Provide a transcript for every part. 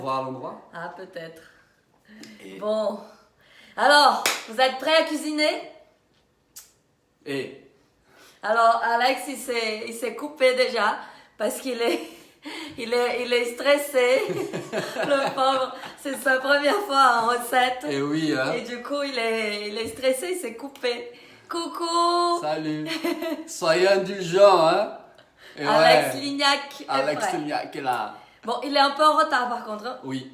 voir l'endroit. Ah, peut-être. Et, Bon. Alors, vous êtes prêts à cuisiner? et Alors, Alex, il s'est coupé déjà parce qu'il est, il est stressé. Le pauvre, c'est sa première fois en recette. et oui, hein. Et du coup, il est stressé, il s'est coupé. Coucou! Salut. Soyez indulgents, hein. Et Alex ouais, Lignac est Alex prêt. Lignac est là. Bon, il est un peu en retard par contre. Hein. Oui.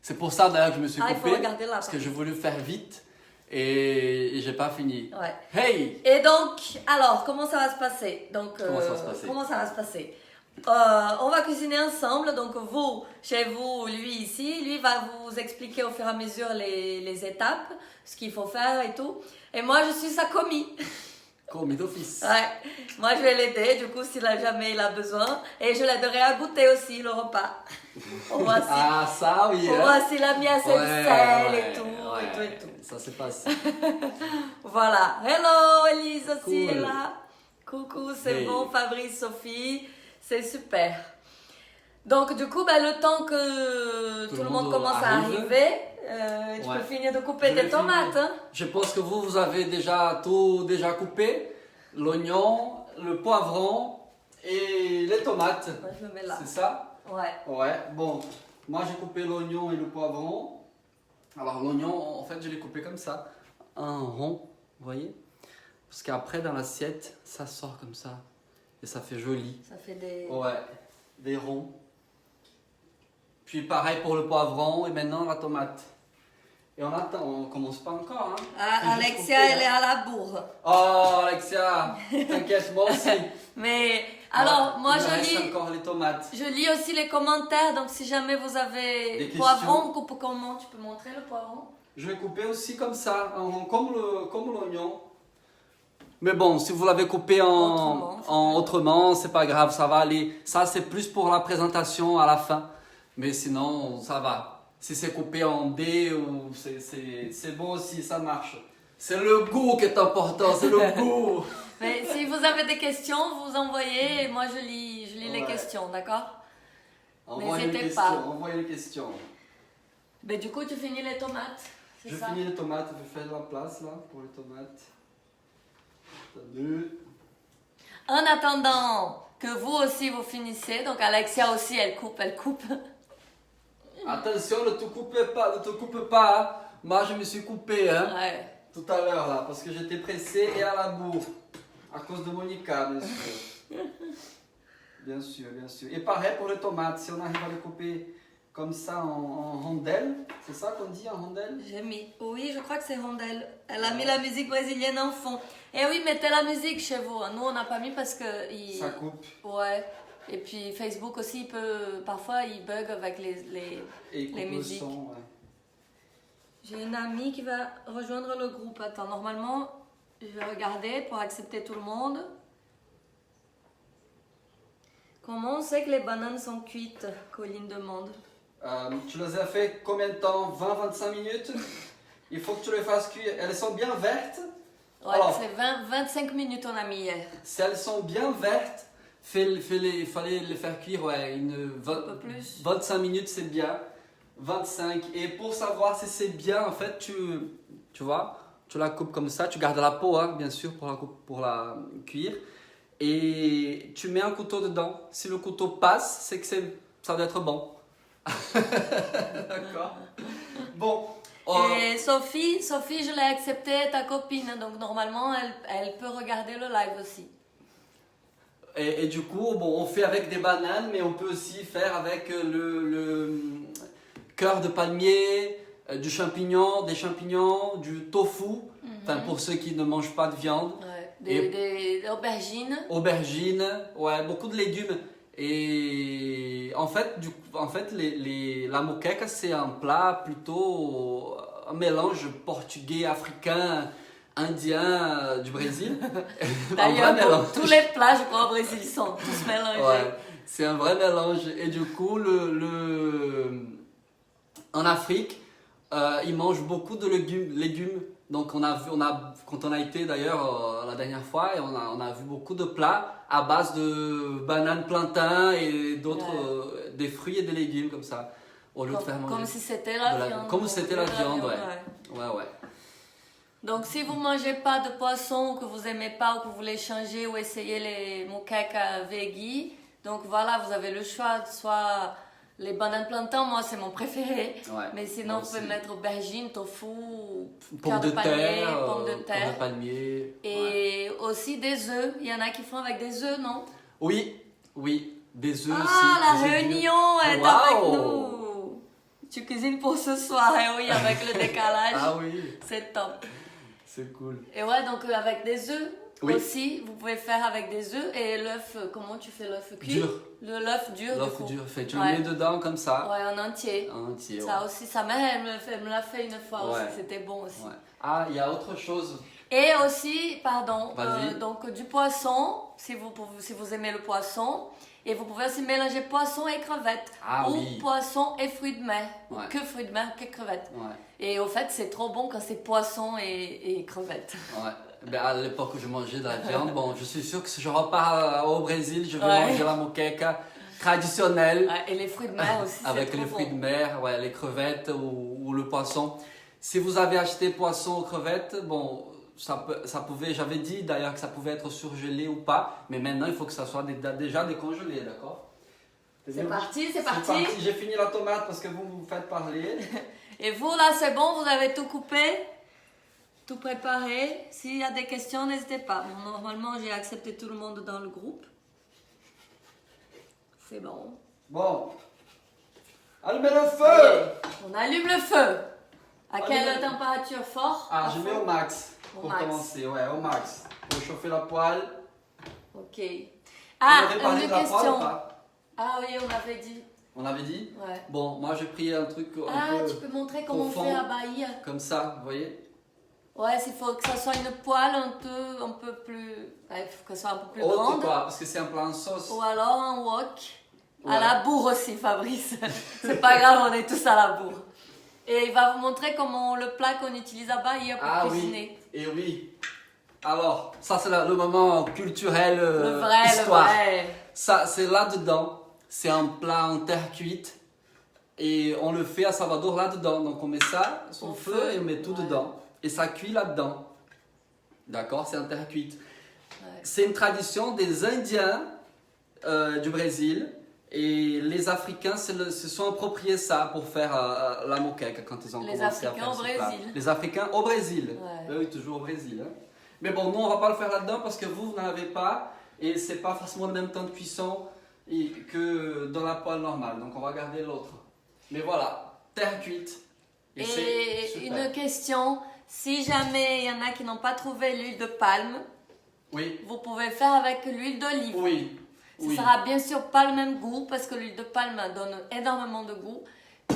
C'est pour ça d'ailleurs que je me suis Ah, il faut coupé. regarder là, Parce par que je voulais faire vite et j'ai pas fini. Ouais. Hey! Et donc, alors, comment ça va se passer? Donc, Comment ça va se passer? comment ça va se passer? On va cuisiner ensemble, donc vous, chez vous, lui ici, lui va vous expliquer au fur et à mesure les étapes, ce qu'il faut faire et tout. Et moi, je suis sa commis. Commis d'office. Ouais, moi je vais l'aider, du coup, s'il a jamais il a besoin. Et je l'aiderai à goûter aussi le repas. On voit si, Ah, ça oui. on Hein. voit s'il a mis assez de sel et tout, ouais. et tout, et tout. Ça c'est facile. Voilà. Hello, Elise aussi Cool. est là. Coucou, c'est Hey. bon, Fabrice, Sophie, c'est super. Donc du coup, le temps que tout le monde commence à arrive. arriver, tu Ouais. peux finir de couper Je vais tes tomates. finir. Hein? Je pense que vous avez déjà tout coupé. L'oignon, le poivron et les tomates. Moi, je me mets là. C'est ça? Ouais. Ouais, bon. Moi j'ai coupé l'oignon et le poivron. Alors l'oignon, en fait, je l'ai coupé comme ça. Un rond, vous voyez? Parce qu'après, dans l'assiette, ça sort comme ça. Et ça fait joli. Ça fait des... Ouais, des ronds. Puis pareil pour le poivron et maintenant la tomate. Et on attend, on commence pas encore. Hein. Ah, C'est juste Alexia, coupé, elle est hein. à la bourre. Oh Alexia, t'inquiète, moi aussi. Mais alors, moi il me reste je lis, encore les tomates. je lis aussi les commentaires, donc si jamais vous avez Des poivron, coupe comment? Tu peux montrer le poivron? Je vais couper aussi comme ça, comme l'oignon. Mais bon, si vous l'avez coupé autrement, c'est pas grave, ça va aller. Ça, c'est plus pour la présentation à la fin. Mais sinon, ça va. Si c'est coupé en dés, c'est bon aussi, ça marche. C'est le goût qui est important, c'est le goût. Mais si vous avez des questions, vous envoyez et moi je lis les Ouais. questions, d'accord? Envoyez les N'hésitez pas. questions, envoyez les questions. Mais du coup, tu finis les tomates, c'est Je ça? finis les tomates, je vais faire de la place là pour les tomates. Attendez. En attendant que vous aussi vous finissez, donc Alexia aussi elle coupe. Attention, ne te coupe pas. Hein. Moi, je me suis coupé hein, Ouais. tout à l'heure là parce que j'étais pressé et à la bourre à cause de Monica, bien sûr. Bien sûr, bien sûr. Et pareil pour les tomates, si on arrive à les couper comme ça en rondelles, c'est ça qu'on dit en rondelles? J'ai mis. Oui, je crois que c'est Rondelle. Elle a mis la musique brésilienne en fond. Et oui, mettez la musique chez vous. Nous, on n'a pas mis parce que. Ça coupe. Ouais. Et puis Facebook aussi, parfois, il bug avec Et les coupe le musiques. son, ouais. J'ai une amie qui va rejoindre le groupe. Attends, normalement, je vais regarder pour accepter tout le monde. Comment on sait que les bananes sont cuites? Colline demande. Tu les as fait combien de temps? 20-25 minutes? Il faut que tu les fasses cuire. Elles sont bien vertes. Ouais, Alors, c'est 25 minutes on a mis hier. si elles sont bien vertes, il fallait les faire cuire Un peu plus. 25 minutes, c'est bien. 25. Et pour savoir si c'est bien, en fait, tu vois, tu la coupes comme ça. Tu gardes la peau, hein, bien sûr, pour la cuire. Et tu mets un couteau dedans. Si le couteau passe, c'est que ça doit être bon. D'accord. Bon. Et Sophie, je l'ai acceptée, ta copine, donc normalement elle peut regarder le live aussi. Et du coup, bon, on fait avec des bananes, mais on peut aussi faire avec le cœur de palmier, des champignons, du tofu, enfin pour ceux qui ne mangent pas de viande. Ouais. Des aubergines. Aubergines, ouais, beaucoup de légumes. Et en fait, la moqueca, c'est un plat plutôt un mélange portugais, africain, indien du Brésil. Un vrai D'ailleurs, mélange. tous les plats, je crois, au Brésil sont tous mélangés. Ouais, c'est un vrai mélange. Et du coup, en Afrique, ils mangent beaucoup de légumes. Donc, quand on a été d'ailleurs la dernière fois, et on a vu beaucoup de plats à base de bananes, plantains et d'autres, des fruits et des légumes comme ça. Au lieu de faire manger. Comme si c'était la viande. Comme si c'était la viande, ouais. Ouais. Ouais, ouais. Donc si vous mangez pas de poisson ou que vous aimez pas ou que vous voulez changer ou essayer les moqueca veggie, donc voilà, vous avez le choix, soit les bananes plantains, moi c'est mon préféré, Ouais, mais sinon vous pouvez mettre aubergines, tofu, pommes de terre, pommes de terre, pommes de palmier. Et aussi des œufs, il y en a qui font avec des œufs, non? Oui, oui, des œufs aussi. Ah, la réunion est avec Wow. nous. Tu cuisines pour ce soir, et oui, avec le décalage. Ah oui, C'est top. c'est cool. Et ouais, donc avec des œufs Oui. aussi, vous pouvez faire avec des œufs. Et l'œuf, comment tu fais l'œuf cuit? Dur. L'œuf dur, L'œuf du coup. dur, tu Ouais. le mets dedans comme ça. Ouais, en entier. En entier, ouais. Ça aussi, sa mère, elle me l'a fait une fois Ouais. aussi, c'était bon aussi. Ouais. Ah, il y a autre chose. Et aussi, pardon, Vas-y. donc du poisson, si vous aimez le poisson. Et vous pouvez aussi mélanger poisson et crevettes. Ah ou oui. poisson et fruits de mer. Ou Ouais. que fruits de mer, que crevettes. Ouais. Et au fait, c'est trop bon quand c'est poisson et crevettes. Ouais. Ben, à l'époque où je mangeais de la viande, bon, je suis sûr que si je repars au Brésil, je vais Ouais. manger la moqueca traditionnelle. Ouais, et les fruits de mer aussi, c'est Avec trop les bon. fruits de mer, ouais, les crevettes ou le poisson. Si vous avez acheté poisson ou crevettes, bon, ça pouvait, j'avais dit d'ailleurs que ça pouvait être surgelé ou pas, mais maintenant il faut que ça soit déjà décongelé, d'accord? C'est parti, c'est C'est parti. J'ai fini la tomate parce que vous me faites parler. Et vous, là, c'est bon, vous avez tout coupé, tout préparé. S'il y a des questions, n'hésitez pas. Bon, normalement, j'ai accepté tout le monde dans le groupe. C'est bon. Bon, allumez le Allez, feu! on allume le feu. À quelle Allumez. température fort? Ah, À je fond? mets au max Au pour max. commencer, ouais, au max. Pour chauffer la poêle. Ok. On Ah, avait parlé une de la poêle ou question. pas? Ah oui, on avait dit. On avait dit? Ouais. Bon, moi j'ai pris un truc un Ah, peu tu peux montrer comment on profond. fait à Bahia? Comme ça, vous voyez? Ouais, il faut que ça soit une poêle un peu plus. Il faut que ça soit un peu plus Haute grande. quoi, parce que c'est un plat en sauce. Ou alors un wok. À Ouais. la bourre aussi, Fabrice. C'est pas grave, on est tous à la bourre. Et il va vous montrer comment le plat qu'on utilise à Bahia pour Ah cuisiner. oui, et oui. Alors, ça c'est le moment culturel, Le vrai, histoire. le vrai. Ça, c'est là-dedans. C'est un plat en terre cuite. Et on le fait à Salvador là-dedans. Donc on met ça sur Au le feu feu, et on met tout ouais. dedans. Et ça cuit là-dedans. D'accord? C'est en terre cuite. Ouais. C'est une tradition des Indiens du Brésil. Et les Africains se sont appropriés ça pour faire la moqueca quand ils ont Les commencé à Africains faire au ce plat. Brésil. Les Africains au Brésil. Ouais. Oui, toujours au Brésil. Hein. Mais bon, nous on va pas le faire là-dedans parce que vous n'en avez pas. Et c'est pas forcément le même temps de cuisson que dans la poêle normale. Donc on va garder l'autre. Mais voilà, terre cuite. Et c'est super. une question, si jamais il y en a qui n'ont pas trouvé l'huile de palme, Oui, vous pouvez faire avec l'huile d'olive. oui. Ça Oui. sera bien sûr pas le même goût parce que l'huile de palme donne énormément de goût.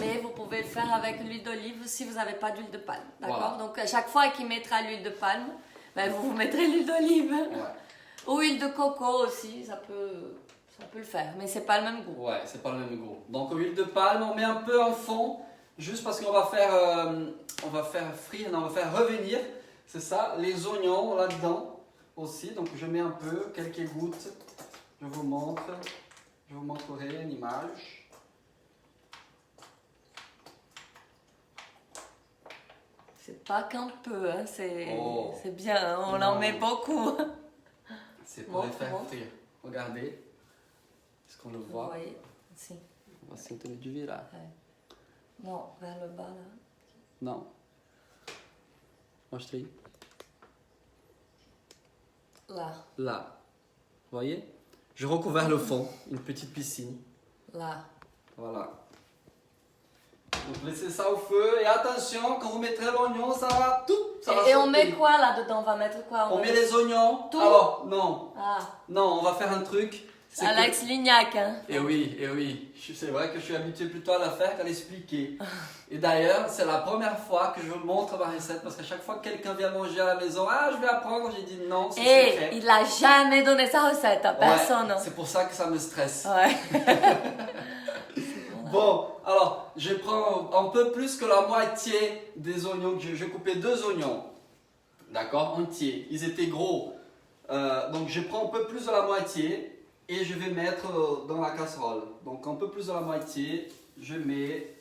Mais vous pouvez le faire avec l'huile d'olive si vous n'avez pas d'huile de palme. D'accord? Voilà. Donc à chaque fois qu'il mettra l'huile de palme, ben, vous mettrez l'huile d'olive. Ouais. Ou huile de coco aussi, ça peut le faire. Mais c'est pas le même goût. Ouais, c'est pas le même goût. Donc huile de palme, on met un peu en fond, juste parce qu'on va faire frire, non, on va faire revenir, c'est ça, les oignons là-dedans aussi. Donc je mets un peu, quelques gouttes. Je vous montrerai une image. C'est pas qu'un peu, hein, c'est Oh. c'est bien, hein, on Non. en met beaucoup. C'est pour les faire Montre. frire. Regardez. Est-ce qu'on le Vous voit? voyez? Si. On va s'étonner du V là. Non, vers le bas là. Non. Moi je te dis. Là, Là. Vous voyez? Je recouvre le fond, une petite piscine. là. Voilà. Donc laissez ça au feu et attention, quand vous mettrez l'oignon, ça va tout. Ça va Et on sauter. met quoi là-dedans? On va mettre quoi? On met les oignons. Tout. Alors, non. Ah, Non, on va faire un truc. c'est que- Alex Lignac, hein. Et oui, et oui. C'est vrai que je suis habitué plutôt à la faire qu'à l'expliquer. Et d'ailleurs, c'est la première fois que je vous montre ma recette parce qu'à chaque fois que quelqu'un vient manger à la maison, ah, je vais apprendre, j'ai dit non, c'est Et secret. il a jamais donné sa recette à Ouais, personne. c'est pour ça que ça me stresse. Ouais. Bon, alors, je prends un peu plus que la moitié des oignons que j'ai coupé 2 oignons. D'accord, entiers. Ils étaient gros. Donc, je prends un peu plus de la moitié et je vais mettre dans la casserole. Donc, un peu plus de la moitié, je mets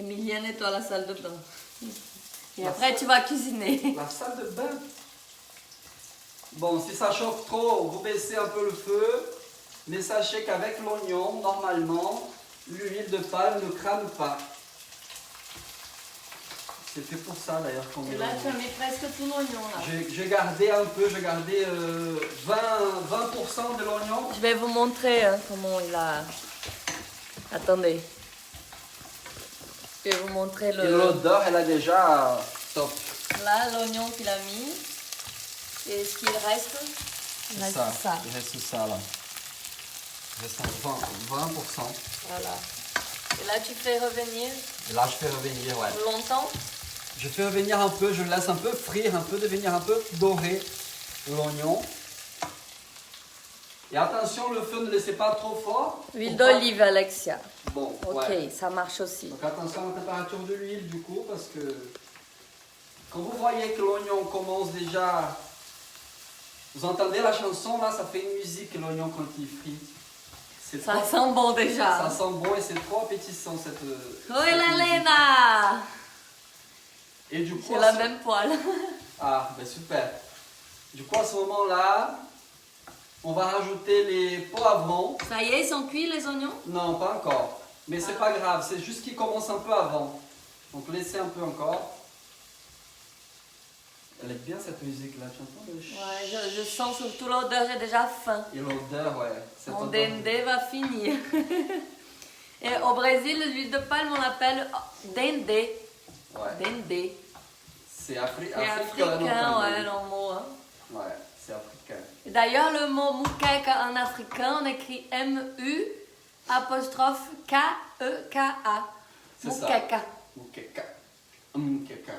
Emilien nettoie la salle de bain. Et après, tu vas cuisiner. La salle de bain. Bon, si ça chauffe trop, vous baissez un peu le feu. Mais sachez qu'avec l'oignon, normalement, l'huile de palme ne crame pas. C'est fait pour ça d'ailleurs qu'on met Et là, l'oignon. tu as mis presque tout l'oignon là. J'ai gardé un peu, j'ai gardé 20% de l'oignon. Je vais vous montrer comment il a... Attendez. Je vais vous montrer Et l'odeur, elle a déjà top. Là, l'oignon qu'il a mis. Et ce qu'il reste, il reste ça. Il reste ça là. Il reste 20%. Voilà. Et là, tu fais revenir Et là, je fais revenir, ouais. longtemps. Je fais revenir un peu, je le laisse un peu frire, un peu devenir un peu doré l'oignon. Et attention, le feu ne laissez pas trop fort. Huile d'olive, Alexia. Bon, Ok, ouais. ça marche aussi. Donc attention à la température de l'huile du coup, parce que quand vous voyez que l'oignon commence déjà... Vous entendez la chanson là, ça fait une musique l'oignon quand il frit. Ça sent bon déjà. Ça sent bon et c'est trop appétissant cette... Oh, Lena! Et du coup... C'est la même poêle. Ah, ben super. Du coup, à ce moment-là, on va rajouter les poivrons. Ça y est, ils sont cuits les oignons? Non, pas encore. Mais c'est pas grave, c'est juste qu'ils commencent un peu avant. Donc laissez un peu encore. Elle est bien cette musique là, tu entends le Ouais, je sens surtout l'odeur, j'ai déjà faim. Et l'odeur, ouais. Mon dende va finir. Et au Brésil, l'huile de palme, on l'appelle dende. Ouais. Dende. C'est africain, Ouais, le mot. Hein. Ouais, c'est africain. D'ailleurs, le mot moukeka en africain, on écrit M-U apostrophe K-E-K-A. C'est ça. Moukeka. Moukeka. Moukeka.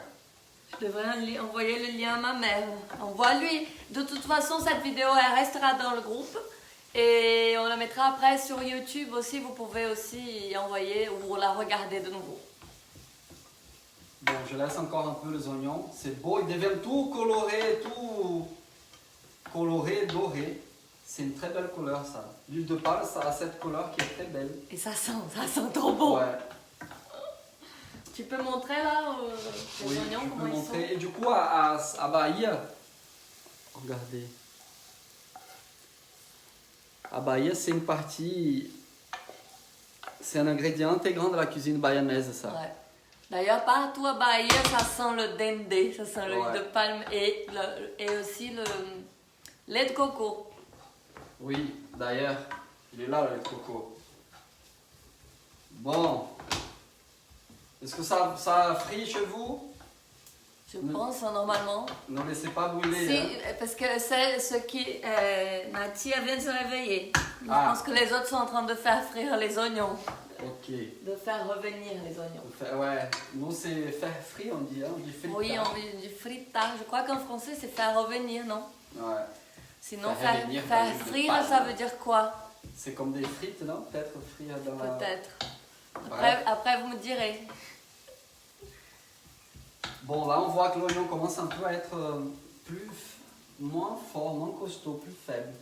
Je devrais envoyer le lien à ma mère. Envoie-lui. De toute façon, cette vidéo, elle restera dans le groupe. Et on la mettra après sur YouTube aussi. Vous pouvez aussi y envoyer ou la regarder de nouveau. Bon, je laisse encore un peu les oignons. C'est beau, ils deviennent tout colorés, doré. C'est une très belle couleur ça. L'huile de palme, ça a cette couleur qui est très belle. Et ça sent trop bon. Ouais. Tu peux montrer là les Oui, oignons, je comment peux ils montrer. sont? Et du coup, à Bahia, regardez. À Bahia, c'est une partie, c'est un ingrédient intégrant de la cuisine bayanaise, ça. Ouais. D'ailleurs, partout à Bahia, ça sent le dende, ça sent l'huile de palme et aussi le lait de coco. Oui, d'ailleurs, il est là le lait de coco. Bon. Est-ce que ça frit chez vous? Je pense, normalement. Ne laissez pas brûler. Si, hein. parce que c'est ce qui... Mathia vient de se réveiller. Je Ah. pense que les autres sont en train de faire frire les oignons. Ok. De faire revenir les oignons. Ouais, nous c'est faire frit, on dit, hein? On dit fritage. Oui, on dit du fritage. Je crois qu'en français, c'est faire revenir, non? Ouais. Sinon, Faire faire revenir dans l'huile de frire, palme. ça veut dire quoi? C'est comme des frites, non? Peut-être frire dans la... Peut-être. Bref. Après, vous me direz. Bon, là, on voit que l'oignon commence un peu à être moins fort, moins costaud, plus faible.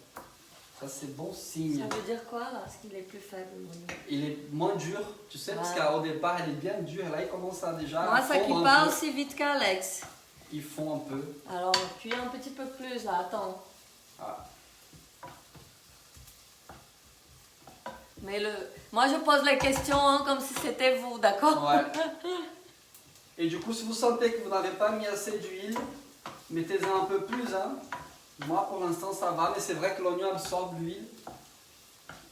Ça, c'est bon signe. Ça veut dire quoi, là? Parce qu'il est plus faible, l'oignon. Il est moins dur, tu sais, parce qu'au départ, il est bien dur. Là, il commence à déjà... Moi, ça qui pas aussi vite qu'Alex. Il fond un peu. Alors, appuie un petit peu plus, là. Attends. Ah. Mais moi, je pose les questions hein, comme si c'était vous, d'accord? Ouais. Et du coup, si vous sentez que vous n'avez pas mis assez d'huile, mettez-en un peu plus. Hein. Moi, pour l'instant, ça va, mais c'est vrai que l'oignon absorbe l'huile.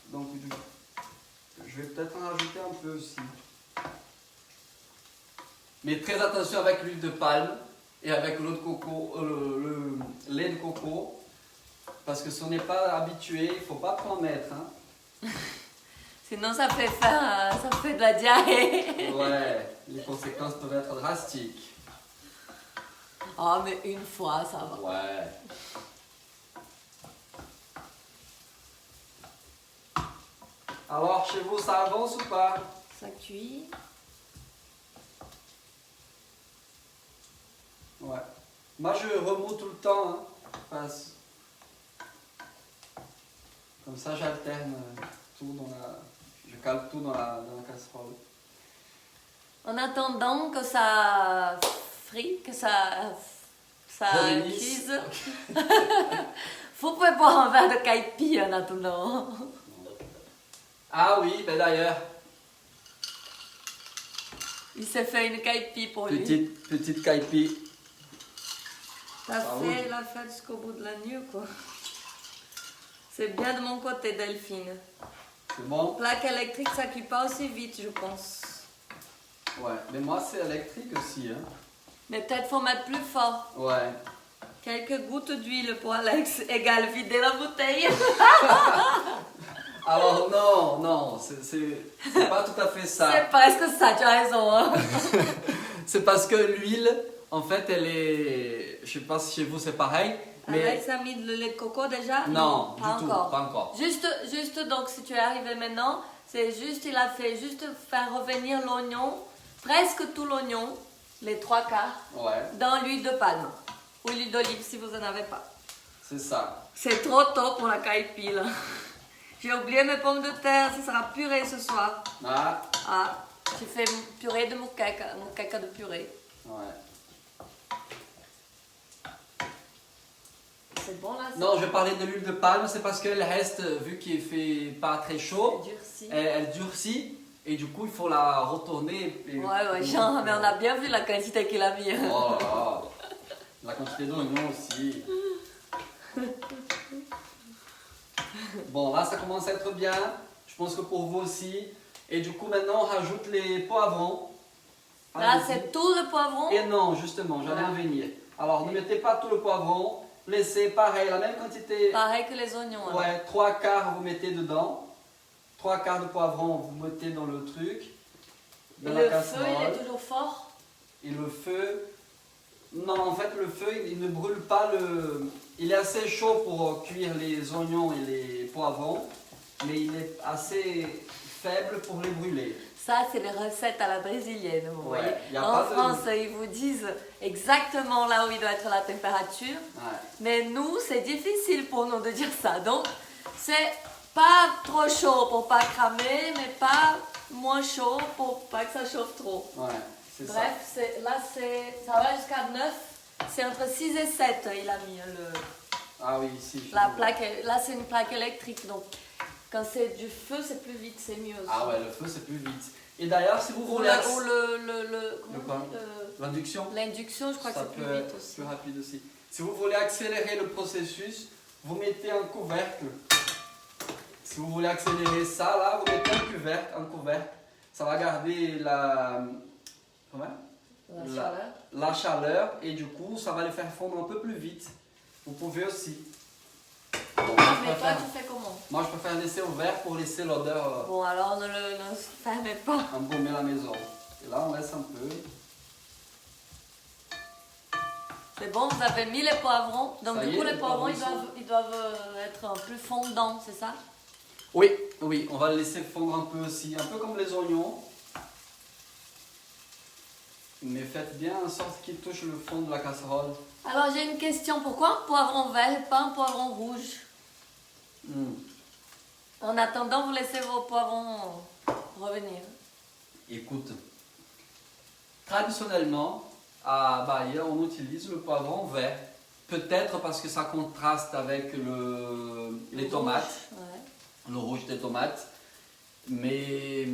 Donc, je vais peut-être en rajouter un peu aussi. Mais très attention avec l'huile de palme et avec l'eau de coco, le lait de coco. Parce que si on n'est pas habitué, il ne faut pas trop en mettre. Hein. Sinon, ça fait de la diarrhée. Ouais, les conséquences peuvent être drastiques. Oh, mais une fois, ça va. Ouais. Alors, chez vous, ça avance ou pas? Ça cuit. Ouais. Moi, je remoue tout le temps. Hein. Comme ça, j'alterne tout dans la... Je cale tout dans la casserole. En attendant que ça frit, que ça cuise, vous pouvez boire un verre de caipi en attendant. Ah oui, ben d'ailleurs, Il s'est fait une caipi pour lui. petite caipi. T'as fait la fête jusqu'au bout de la nuit ou quoi? C'est bien de mon côté, Delphine. C'est bon? Plaque électrique, ça cuit pas aussi vite, je pense. Ouais, mais moi c'est électrique aussi. Hein. Mais peut-être faut mettre plus fort. Ouais. Quelques gouttes d'huile pour Alex égale vider la bouteille. Alors non, c'est pas tout à fait ça. C'est presque ça, tu as raison. Hein. C'est parce que l'huile, en fait, elle est... Je sais pas si chez vous c'est pareil, mais... Alex a mis le lait de coco déjà? Non, pas du tout, encore. pas encore. Juste donc si tu es arrivé maintenant, c'est juste, il a fait juste faire revenir l'oignon, presque tout l'oignon, les 3/4, Ouais, dans l'huile de palme. Ou l'huile d'olive si vous en avez pas. c'est ça. C'est trop tôt pour la caipi là. J'ai oublié mes pommes de terre, ça sera purée ce soir. Ah, Ah, j'ai fait purée de moukaka de purée. ouais. C'est bon là? Non, je parlais de l'huile de palme, c'est parce qu'elle reste, vu qu'il fait pas très chaud, Durci. elle durcit, et du coup il faut la retourner. Et... Ouais, genre, mais on a bien vu la quantité qu'il a mis. Oh là là. La quantité d'oignons aussi. Bon, là ça commence à être bien. Je pense que pour vous aussi. Et du coup, maintenant on rajoute les poivrons. Là, Allez-y. c'est tout le poivron. Et non, justement, j'allais en venir. Alors, ne mettez pas tout le poivron. Laissez pareil, la même quantité. Pareil que les oignons. hein. Ouais, 3/4 vous mettez dedans. 3/4 de poivron vous mettez dans le truc. Et Dans le la feu, il casserole. est toujours fort. Et le feu, non, en fait, le feu, il ne brûle pas le... Il est assez chaud pour cuire les oignons et les poivrons, mais il est assez faible pour les brûler. Ça, c'est les recettes à la brésilienne, vous Ouais, voyez. y a En pas de- France, ils vous disent exactement là où il doit être la température. Ouais. Mais nous, c'est difficile pour nous de dire ça. Donc, c'est pas trop chaud pour pas cramer, mais pas moins chaud pour pas que ça chauffe trop. Ouais, c'est ça. Bref, ça va jusqu'à 9. C'est entre 6 et 7, il a mis Ah oui, ici. la plaque. Là, c'est une plaque électrique. Donc, quand c'est du feu, c'est plus vite, c'est mieux aussi. Ah ouais, le feu, c'est plus vite. Et d'ailleurs, si vous Ou voulez... comment on dit, L'induction, l'induction, je crois que ça c'est peut plus vite être aussi. plus rapide aussi. Si vous voulez accélérer le processus, vous mettez un couvercle. Si vous voulez accélérer ça, là, vous mettez un couvercle. Ça va garder la... Comment? La chaleur. La chaleur, et du coup, ça va les faire fondre un peu plus vite. Vous pouvez aussi. Bon, Mais toi, tu fais comment? moi, je préfère laisser ouvert pour laisser l'odeur Bon, alors ne fermez pas. embaumer la maison. Et là, on laisse un peu. C'est bon, vous avez mis les poivrons. Donc, Ça du y coup, est, les les poivrons, poivrons ils doivent être plus fondants, c'est ça? Oui, oui, on va le laisser fondre un peu aussi, un peu comme les oignons. Mais faites bien en sorte qu'il touche le fond de la casserole. Alors, j'ai une question. Pourquoi un poivron vert et pas un poivron rouge? En attendant, vous laissez vos poivrons revenir. Écoute, traditionnellement, à Bahia, on utilise le poivron vert. Peut-être parce que ça contraste avec les tomates, Ouais. le rouge des tomates. Mais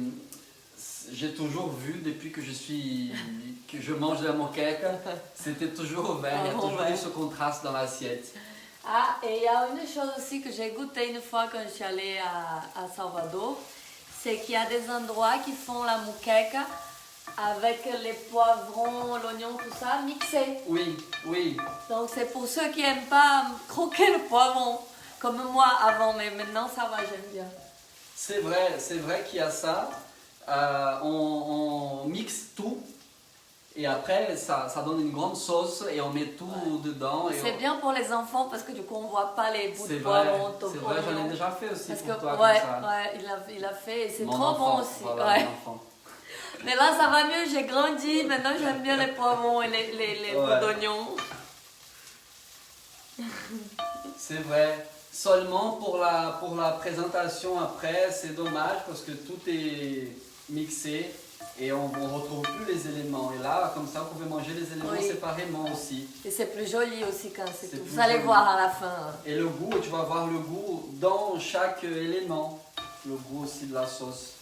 j'ai toujours vu, depuis que je mange de la moqueca, c'était toujours vert. Il y a Poivron toujours eu vert. ce contraste dans l'assiette. Ah, et il y a une chose aussi que j'ai goûté une fois quand je suis allée à Salvador, c'est qu'il y a des endroits qui font la moqueca avec les poivrons, l'oignon, tout ça, mixé. Oui, oui. Donc c'est pour ceux qui n'aiment pas croquer le poivron, comme moi avant, mais maintenant ça va, j'aime bien. C'est vrai qu'il y a ça. On mixe tout et après ça donne une grande sauce et on met tout dedans. C'est bien pour les enfants parce que du coup on voit pas les bouts de C'est vrai, poivron. c'est vrai, j'en ai déjà fait aussi Parce pour que, toi ouais, comme ça. ouais, il a fait et c'est Mon trop enfant, bon aussi. voilà, Ouais. mon enfant. Mais là, ça va mieux, j'ai grandi. Maintenant, j'aime bien les poivrons et les bouts Ouais. d'oignons. C'est vrai. Seulement pour la présentation après, c'est dommage parce que tout est mixé Et on ne retrouve plus les éléments. Et là, comme ça, vous pouvez manger les éléments séparément aussi. Et c'est plus joli aussi quand c'est tout. plus Vous allez joli. voir à la fin. Et le goût, tu vas voir le goût dans chaque élément. Le goût aussi de la sauce.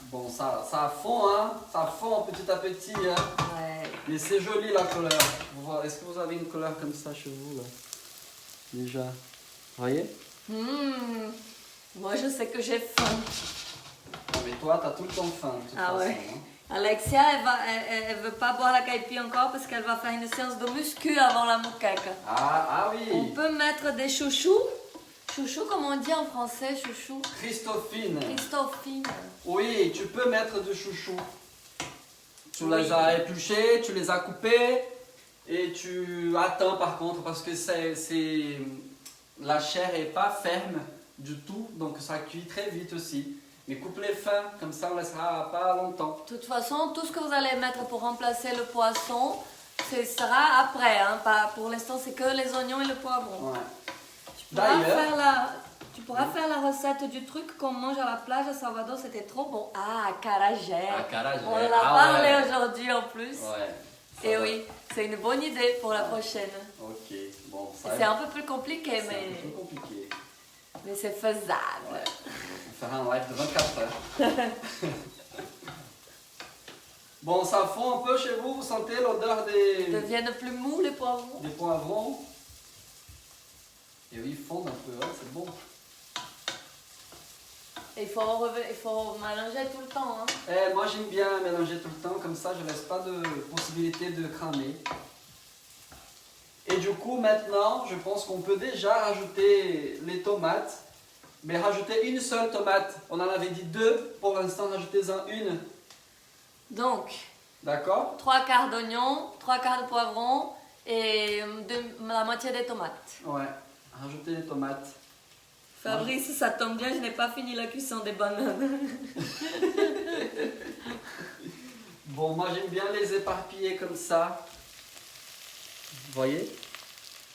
Bon, ça fond, hein. Ça fond petit à petit, hein. Ouais. Mais c'est joli la couleur. Est-ce que vous avez une couleur comme ça chez vous, là? Déjà. Vous voyez? Moi, je sais que j'ai faim. Non, mais toi, t'as tout le temps faim. De toute façon, Ouais. hein. Alexia, elle veut pas boire la caipi encore parce qu'elle va faire une séance de muscu avant la moquette. Ah On oui. peut mettre des chouchous. Chouchou, comment on dit en français, chouchou? Christophine. Christophine. Oui, tu peux mettre du chouchou. Tu les as épluchés, tu les as coupés et tu attends par contre parce que la chair est pas ferme du tout, donc ça cuit très vite aussi. Mais coupe-les fins, comme ça on ne laissera pas longtemps. De toute façon, tout ce que vous allez mettre pour remplacer le poisson, ce sera après. Hein, pas, pour l'instant, c'est que les oignons et le poivron. Ouais. Tu pourras faire la recette du truc qu'on mange à la plage à Salvador, c'était trop bon. Ah, acarajé. Acarajé. On en a parlé aujourd'hui en plus. Ouais. Et oui, c'est une bonne idée pour la prochaine. Ok, bon, ça C'est un peu plus compliqué, c'est mais, un peu plus compliqué. mais c'est faisable. Ouais. On va faire un live de 24 heures. Bon, ça fond un peu chez vous, vous sentez l'odeur Ils deviennent plus mous les poivrons. des poivrons. Et oui, ils fondent un peu, hein, c'est bon. Et il faut mélanger tout le temps. Hein. Moi j'aime bien mélanger tout le temps, comme ça je laisse pas de possibilité de cramer. Et du coup maintenant, je pense qu'on peut déjà rajouter les tomates. Mais rajouter une seule tomate. On en avait dit deux, pour l'instant rajoutez-en une. Donc, D'accord? 3 quarts d'oignon, 3 quarts de poivron et la moitié des tomates. Ouais, rajoutez les tomates. Fabrice, ça tombe bien, je n'ai pas fini la cuisson des bananes. Bon, moi j'aime bien les éparpiller comme ça. Vous voyez?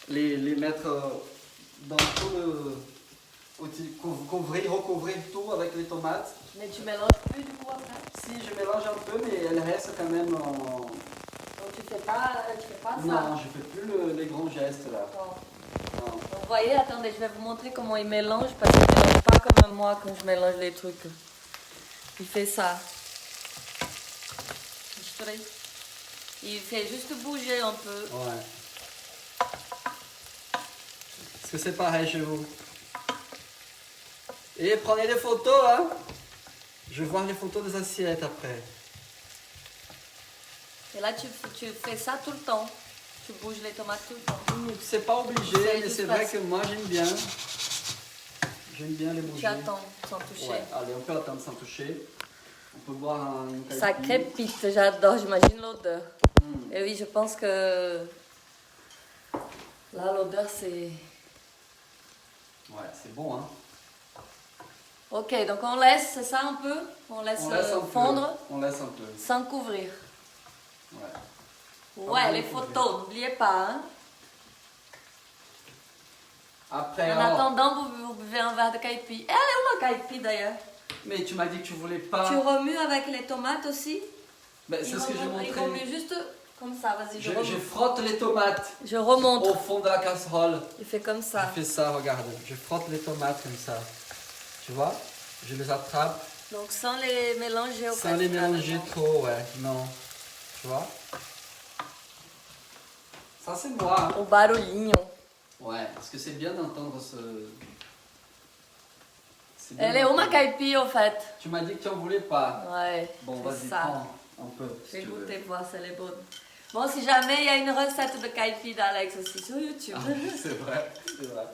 Les mettre dans tout le... recouvrir tout avec les tomates. Mais tu mélanges plus du coup après? Si, je mélange un peu, mais elle reste quand même en... Donc tu fais pas ça? Non, je fais plus les grands gestes là. Bon. Non. Donc, vous voyez, attendez, je vais vous montrer comment il mélange parce qu'il ne mélange pas comme moi quand je mélange les trucs. Il fait ça. Il fait juste bouger un peu. Ouais. Est-ce que c'est pareil chez vous? Et prenez des photos, hein. Je vais voir les photos des assiettes après. Et là, tu fais ça tout le temps. Tu bouges les tomates tout le temps. C'est pas obligé, mais c'est vrai que moi j'aime bien. J'aime bien les bouger. Tu attends sans toucher. Ouais, allez, on peut attendre sans toucher. On peut boire une Ça caipi. crépite, j'adore, j'imagine l'odeur. Et oui, je pense que là, l'odeur, c'est... Ouais, c'est bon, hein. Ok, donc on laisse, c'est ça un peu? On laisse, fondre On laisse un peu. sans couvrir. Ouais. Ouais, les photos, n'oubliez pas. Hein? Après, En attendant, vous buvez un verre de caipi. Elle est où ma caipi d'ailleurs? mais tu m'as dit que tu voulais pas... Tu remues avec les tomates aussi? Ben, c'est ce que j'ai Il montré. remue juste comme ça, vas-y, je Je remue. frotte les tomates Je remonte. au fond de la casserole. Il fait comme ça. Je fais ça, regarde. Je frotte les tomates comme ça. Tu vois? Je les attrape Donc sans les mélanger au sans les mélanger trop, ouais. Non. Tu vois? Ça, c'est moi. Au barulhinho. Ouais, parce que c'est bien d'entendre ce... C'est bien Elle est où ma d'entendre. caipi au fait? Tu m'as dit que tu en voulais pas. Ouais, Bon, c'est vas-y, ça. prends un peu. Je si vais tu veux. goûter, voir si elle est bonne. Bon, si jamais il y a une recette de caipi d'Alex aussi sur YouTube. Ah, c'est vrai, c'est vrai.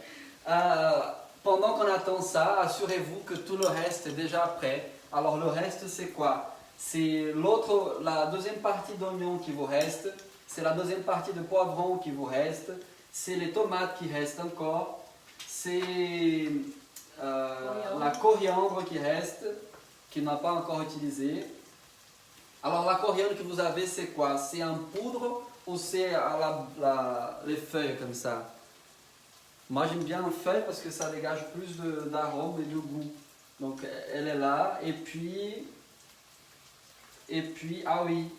Pendant qu'on attend ça, assurez-vous que tout le reste est déjà prêt. Alors le reste c'est quoi? C'est la deuxième partie d'oignon qui vous reste, c'est la deuxième partie de poivron qui vous reste, c'est les tomates qui restent encore, c'est la coriandre qui reste, qui n'a pas encore utilisé. Alors la coriandre que vous avez c'est quoi? C'est en poudre ou c'est les feuilles comme ça? Moi j'aime bien en feuille parce que ça dégage plus d'arôme et de goût. Donc elle est là. Et puis ah oui,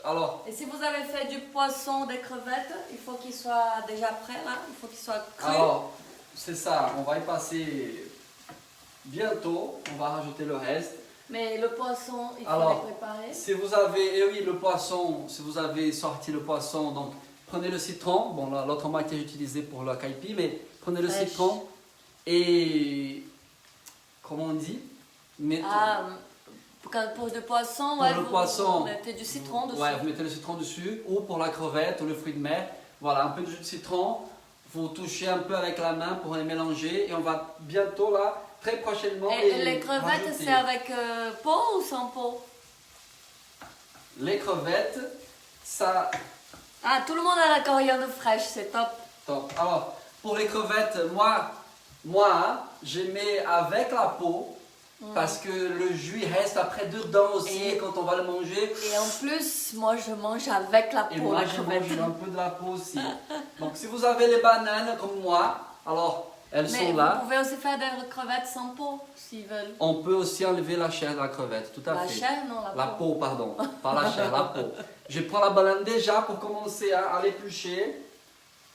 alors. Et si vous avez fait du poisson, des crevettes, il faut qu'il soit déjà prêt là, il faut qu'il soit cru. Alors, c'est ça, on va y passer bientôt, on va rajouter le reste. Mais le poisson, il faut Alors, le préparer. Si vous avez, et oui, le poisson, si vous avez sorti le poisson, donc prenez le citron, bon l'autre moitié j'ai utilisé pour la caipi, mais prenez le citron et, comment on dit, pour le poisson, poisson, vous mettez du citron dessus. Ouais, vous mettez le citron dessus, ou pour la crevette ou le fruit de mer, voilà, un peu de jus de citron, vous touchez un peu avec la main pour les mélanger et on va bientôt là, très prochainement. Et les crevettes, c'est avec peau ou sans peau? Les crevettes, ça... Ah, tout le monde a la coriandre fraîche, c'est top. Top. Alors, pour les crevettes, moi je mets avec la peau. Parce que le jus reste après dedans aussi quand on va le manger. Et en plus, moi je mange avec la peau. Et moi je mange un peu de la peau aussi. Donc si vous avez les bananes comme moi, alors elles sont là. Vous pouvez aussi faire des crevettes sans peau s'ils veulent. On peut aussi enlever la chair de la crevette, tout à fait. La chair, non, la peau. La peau, pardon. Pas la chair, la peau. Je prends la banane déjà pour commencer à l'éplucher.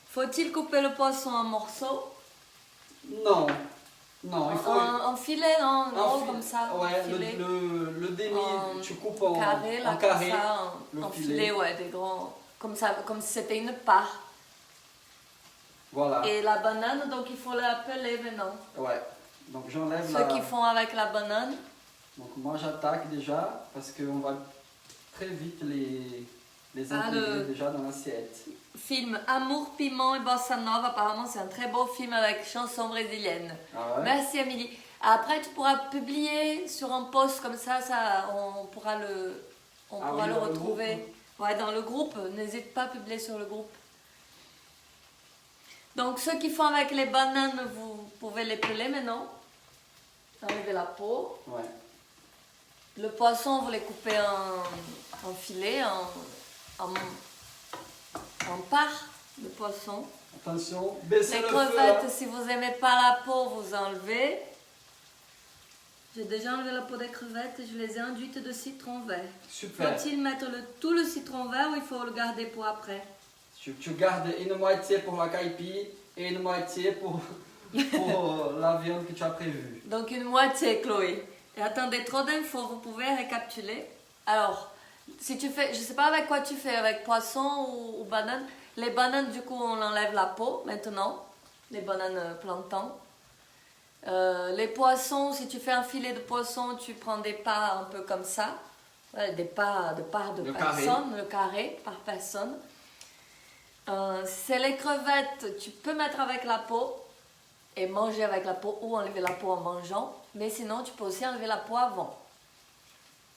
Faut-il couper le poisson en morceaux? Non. Non, il faut... En filet, non, comme ça. Ouais, le demi, tu coupes en carré, là, en carré, comme ça, en filet, ouais, des grands, comme ça, comme si c'était une part. Voilà. Et la banane, donc il faut la peler maintenant. Ouais, donc j'enlève Ceux qui font avec la banane. Donc moi j'attaque déjà, parce qu'on va très vite les intégrer déjà dans l'assiette. Film Amour, piment et bossa nova, apparemment c'est un très beau film avec chanson brésilienne. Ah ouais? Merci Amélie. Après tu pourras publier sur un post comme ça, on pourra le retrouver. Ouais, dans le groupe, n'hésite pas à publier sur le groupe. Donc ceux qui font avec les bananes, vous pouvez les peler maintenant. Enlever la peau. Ouais. Le poisson, vous les coupez en filets, en parts de poisson. Attention, baissez le feu. Les crevettes, si vous n'aimez pas la peau, vous enlevez. J'ai déjà enlevé la peau des crevettes et je les ai enduites de citron vert. Super. Faut-il mettre tout le citron vert ou il faut le garder pour après? Tu gardes une moitié pour la caipi et une moitié pour la viande que tu as prévue. Donc une moitié, Chloé. Et attendez, trop d'infos, vous pouvez récapituler. Alors, si tu fais, je ne sais pas avec quoi tu fais, avec poisson ou banane. Les bananes, du coup, on enlève la peau maintenant. Les bananes plantains. Les poissons, si tu fais un filet de poisson, tu prends des parts un peu comme ça. Des parts de personne, le carré par personne. C'est les crevettes, tu peux mettre avec la peau et manger avec la peau ou enlever la peau en mangeant. Mais sinon, tu peux aussi enlever la peau avant.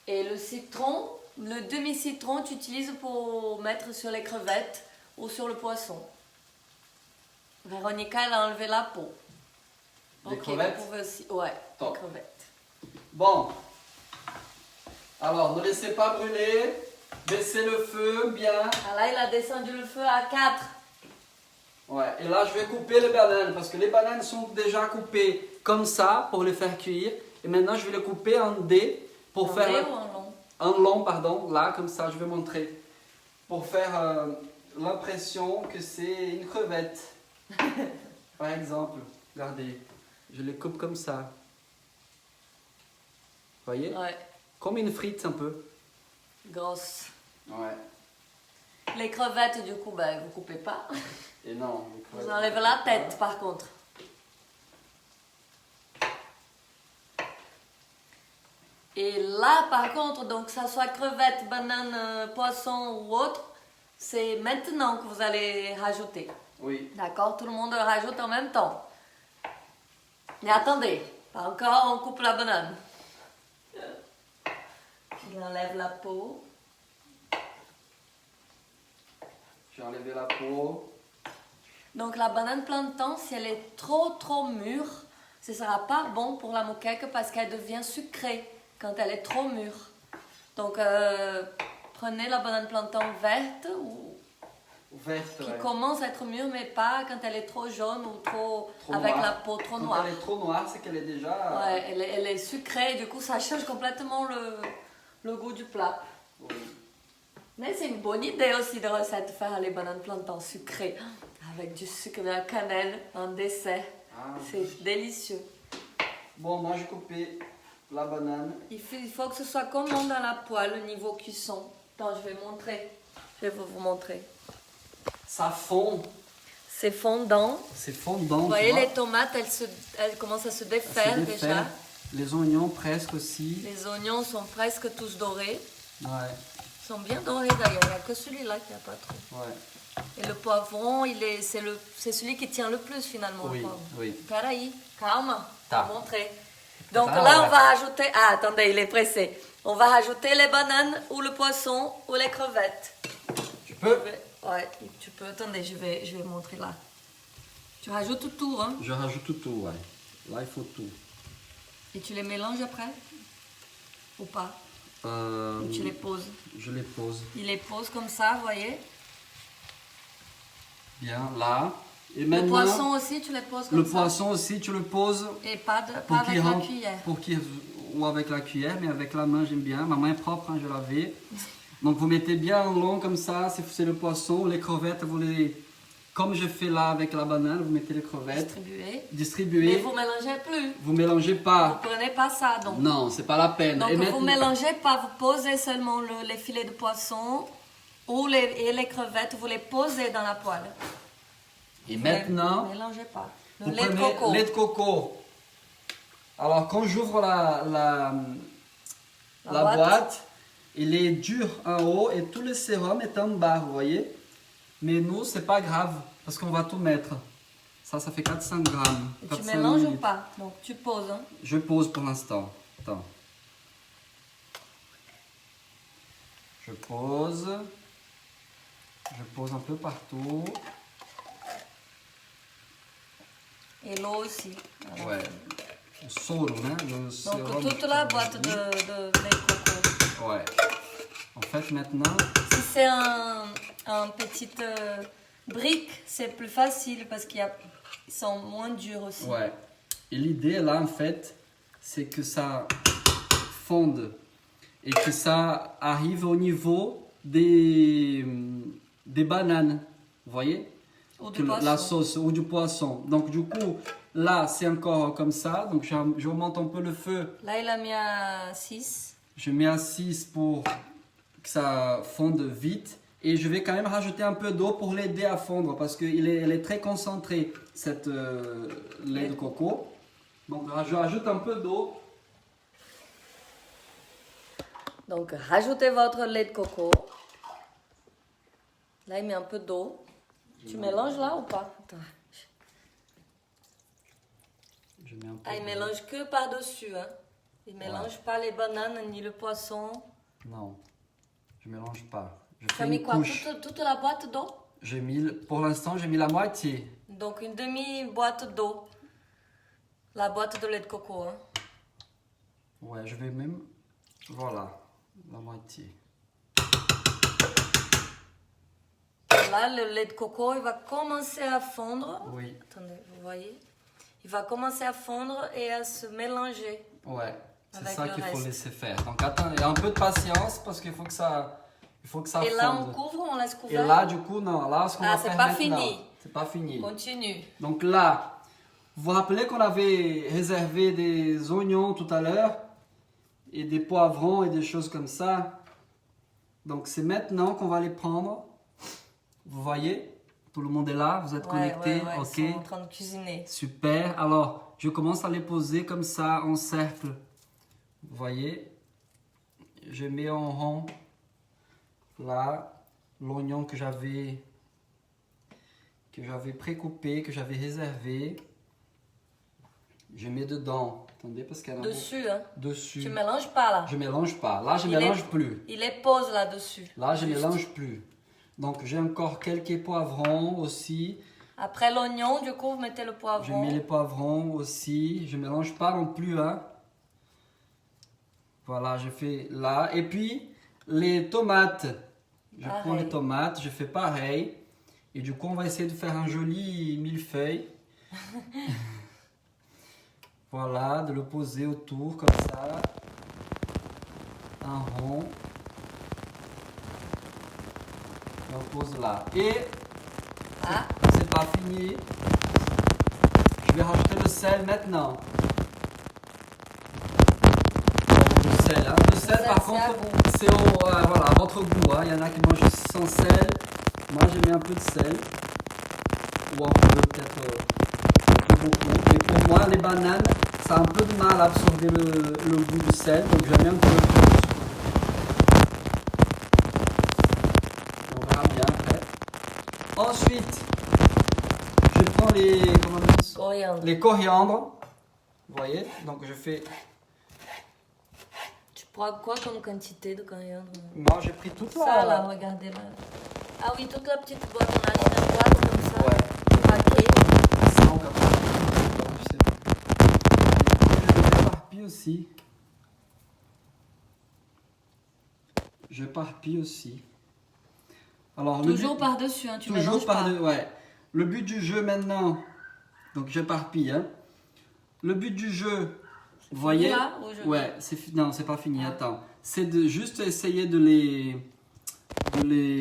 Et le citron, le demi-citron, tu utilises pour mettre sur les crevettes ou sur le poisson. Véronica, elle a enlevé la peau. Les crevettes? Vous pouvez aussi, ouais, top. Les crevettes. Bon. Alors, ne laissez pas brûler. Baissez le feu bien. Ah là, il a descendu le feu à 4. Ouais, et là, je vais couper les bananes parce que les bananes sont déjà coupées comme ça pour les faire cuire. Et maintenant, je vais les couper en dés pour faire... En dés ou en long? En long, pardon. Là, comme ça, je vais montrer. Pour faire l'impression que c'est une crevette. Par exemple, regardez. Je les coupe comme ça. Vous voyez? Ouais. Comme une frite un peu. Grosse. Ouais. Les crevettes, du coup, ben, vous coupez pas. Et non. Vous enlevez la tête, par contre. Et là, par contre, donc que ça soit crevettes, bananes, poisson ou autre, c'est maintenant que vous allez rajouter. Oui. D'accord? Tout le monde rajoute en même temps. Mais attendez, pas encore, on coupe la banane. Je enlève la peau. J'ai enlevé la peau. Donc la banane plantain, si elle est trop mûre, ce ne sera pas bon pour la moqueque parce qu'elle devient sucrée quand elle est trop mûre. Donc prenez la banane plantain verte ou Verte, qui ouais. commence à être mûre, mais pas quand elle est trop jaune ou trop avec noire. la peau trop Quand noire. elle est trop noire, c'est qu'elle est déjà... Ouais, elle est sucrée, du coup ça change complètement le goût du plat. Oui. Mais c'est une bonne idée aussi de recette, faire les bananes plantains sucrées, avec du sucre de la cannelle, un dessert. Ah. C'est délicieux. Bon, moi j'ai coupé la banane. Il faut que ce soit comme dans la poêle, le niveau cuisson. Attends, je vais montrer. Je vais vous montrer. Ça fond. C'est fondant. C'est fondant. Vous voyez les tomates, elles commencent à se défaire déjà. Les oignons presque aussi. Les oignons sont presque tous dorés. Ouais. Ils sont bien dorés d'ailleurs, il n'y a que celui-là qui n'a pas trop. Ouais. Et le poivron, c'est celui qui tient le plus finalement. Oui, le poivron. oui. Peraí, calma, je Tá. vais montrer. Donc Ah, là, ouais. on va ajouter... Ah, attendez, il est pressé. On va rajouter les bananes ou le poisson ou les crevettes. Tu peux? Ouais, tu peux. Attendez, je vais montrer là. Tu rajoutes tout, hein? Je rajoute tout, ouais. Là, il faut tout. Et tu les mélanges après? Ou pas? Ou tu les poses? Je les pose. Il les pose comme ça, vous voyez? Bien, là. Et Le maintenant, poisson aussi, tu les poses comme le ça? poisson aussi, tu le poses Et pas pour avec qu'il la rentre, cuillère. ou avec la cuillère, mais avec la main, j'aime bien. Ma main est propre, hein, je l'avais. Donc, vous mettez bien en long comme ça, c'est le poisson. Les crevettes, vous les... Comme je fais là avec la banane, vous mettez les crevettes. Distribuez. Mais vous mélangez plus. Vous mélangez pas. Vous prenez pas ça, donc. Non, c'est pas la peine. Donc Et vous maintenant- mélangez pas, vous posez seulement les filets de poisson ou et les crevettes, vous les posez dans la poêle. Et Vous maintenant, ne mélangez pas. Le vous lait de prenez coco. lait de coco. Alors, quand j'ouvre la boîte, il est dur en haut et tout le sérum est en bas, vous voyez. Mais nous, c'est pas grave, parce qu'on va tout mettre. Ça fait 400 grammes. Et tu 400 mélanges ou millilitres. pas? Donc tu poses. Hein. Je pose pour l'instant. Attends. Je pose. Je pose un peu partout. Et l'eau aussi. Voilà. Ouais. Le soro, hein, le sérum. Donc toute la boîte de lait de coco. Ouais. En fait, maintenant, Si c'est un petit brique, c'est plus facile parce qu'ils sont moins durs aussi. ouais. Et l'idée là, en fait, c'est que ça fonde et que ça arrive au niveau des bananes. Vous voyez? Ou Que du la poisson. sauce ou du poisson. Donc, du coup, là, c'est encore comme ça. Donc, je remonte un peu le feu. Là, il a mis à 6. Je mets à 6 pour que ça fonde vite. Et je vais quand même rajouter un peu d'eau pour l'aider à fondre parce qu'elle est très concentrée, cette lait de coco. Donc je rajoute un peu d'eau. Donc, rajoutez votre lait de coco. Là, il met un peu d'eau. Tu mélanges là ou pas? Attends. Je mets un peu Ah, il d'eau. mélange que par-dessus. Hein. Il mélange pas les bananes ni le poisson. Non, je mélange pas. Je Tu fais as mis une quoi? couche. Toute la boîte d'eau? Pour l'instant, j'ai mis la moitié. Donc, une demi-boîte d'eau. La boîte de lait de coco. Hein. Ouais, je vais même... Voilà, la moitié. Là, le lait de coco, il va commencer à fondre. Oui, Attendez, vous voyez? Il va commencer à fondre et à se mélanger. ouais. C'est Avec ça le qu'il faut reste. laisser faire. Donc attendez, un peu de patience parce qu'il faut que ça... Et là, on fonde. couvre ou on laisse Et couvert? là, du coup, non. Là, ce qu'on Ah, va c'est faire pas maintenant, fini. c'est pas fini. Continue. Donc là, vous vous rappelez qu'on avait réservé des oignons tout à l'heure et des poivrons et des choses comme ça. Donc c'est maintenant qu'on va les prendre. Vous voyez, tout le monde est là, vous êtes connectés, ouais, ok. Ils sont en train de cuisiner. Super. Alors, je commence à les poser comme ça en cercle. Vous voyez, je mets en rond là l'oignon que j'avais précoupé, que j'avais réservé. Je mets dedans. Attendez, parce qu'elle a Dessus, hein. dessus. Tu mélanges pas là. Je mélange pas. Là, je Il mélange est- plus. Il les pose là-dessus. Là, je Juste. mélange plus. Donc, j'ai encore quelques poivrons aussi. Après l'oignon, du coup, vous mettez le Je poivron. mets les poivrons aussi. Je mélange pas non plus, hein. Voilà, je fais là. Et puis, les tomates. Je prends Pareil. les tomates, je fais pareil. Et du coup, on va essayer de faire un joli millefeuille. Voilà, de le poser autour comme ça. Un rond. Et on pose là. Et c'est pas fini. Je vais rajouter le sel maintenant. Le sel, hein. Le sel par contre, c'est voilà, à votre goût. Hein. Il y en a qui mangent sans sel. Moi, j'ai mis un peu de sel. Ou un peu peut-être beaucoup. Et pour moi, les bananes, ça a un peu de mal à absorber le goût du sel. Donc, je mets un peu plus. On verra bien après. Ensuite, je prends les coriandres. Vous voyez? Donc, je fais... Tu prends quoi comme quantité de coriandre? Moi, j'ai pris toute Ça, là, regardez là. Ah oui, toute la petite boîte, on achète un boîte comme ça. Ouais. Paquet. Je l'éparpille aussi. J'éparpille aussi. Alors, Toujours par-dessus, hein, tu mélanges pas. Ouais. Le but du jeu maintenant, donc j'éparpille. Hein. Le but du jeu, vous voyez là, ouais, non, c'est pas fini, attends. C'est de juste essayer de les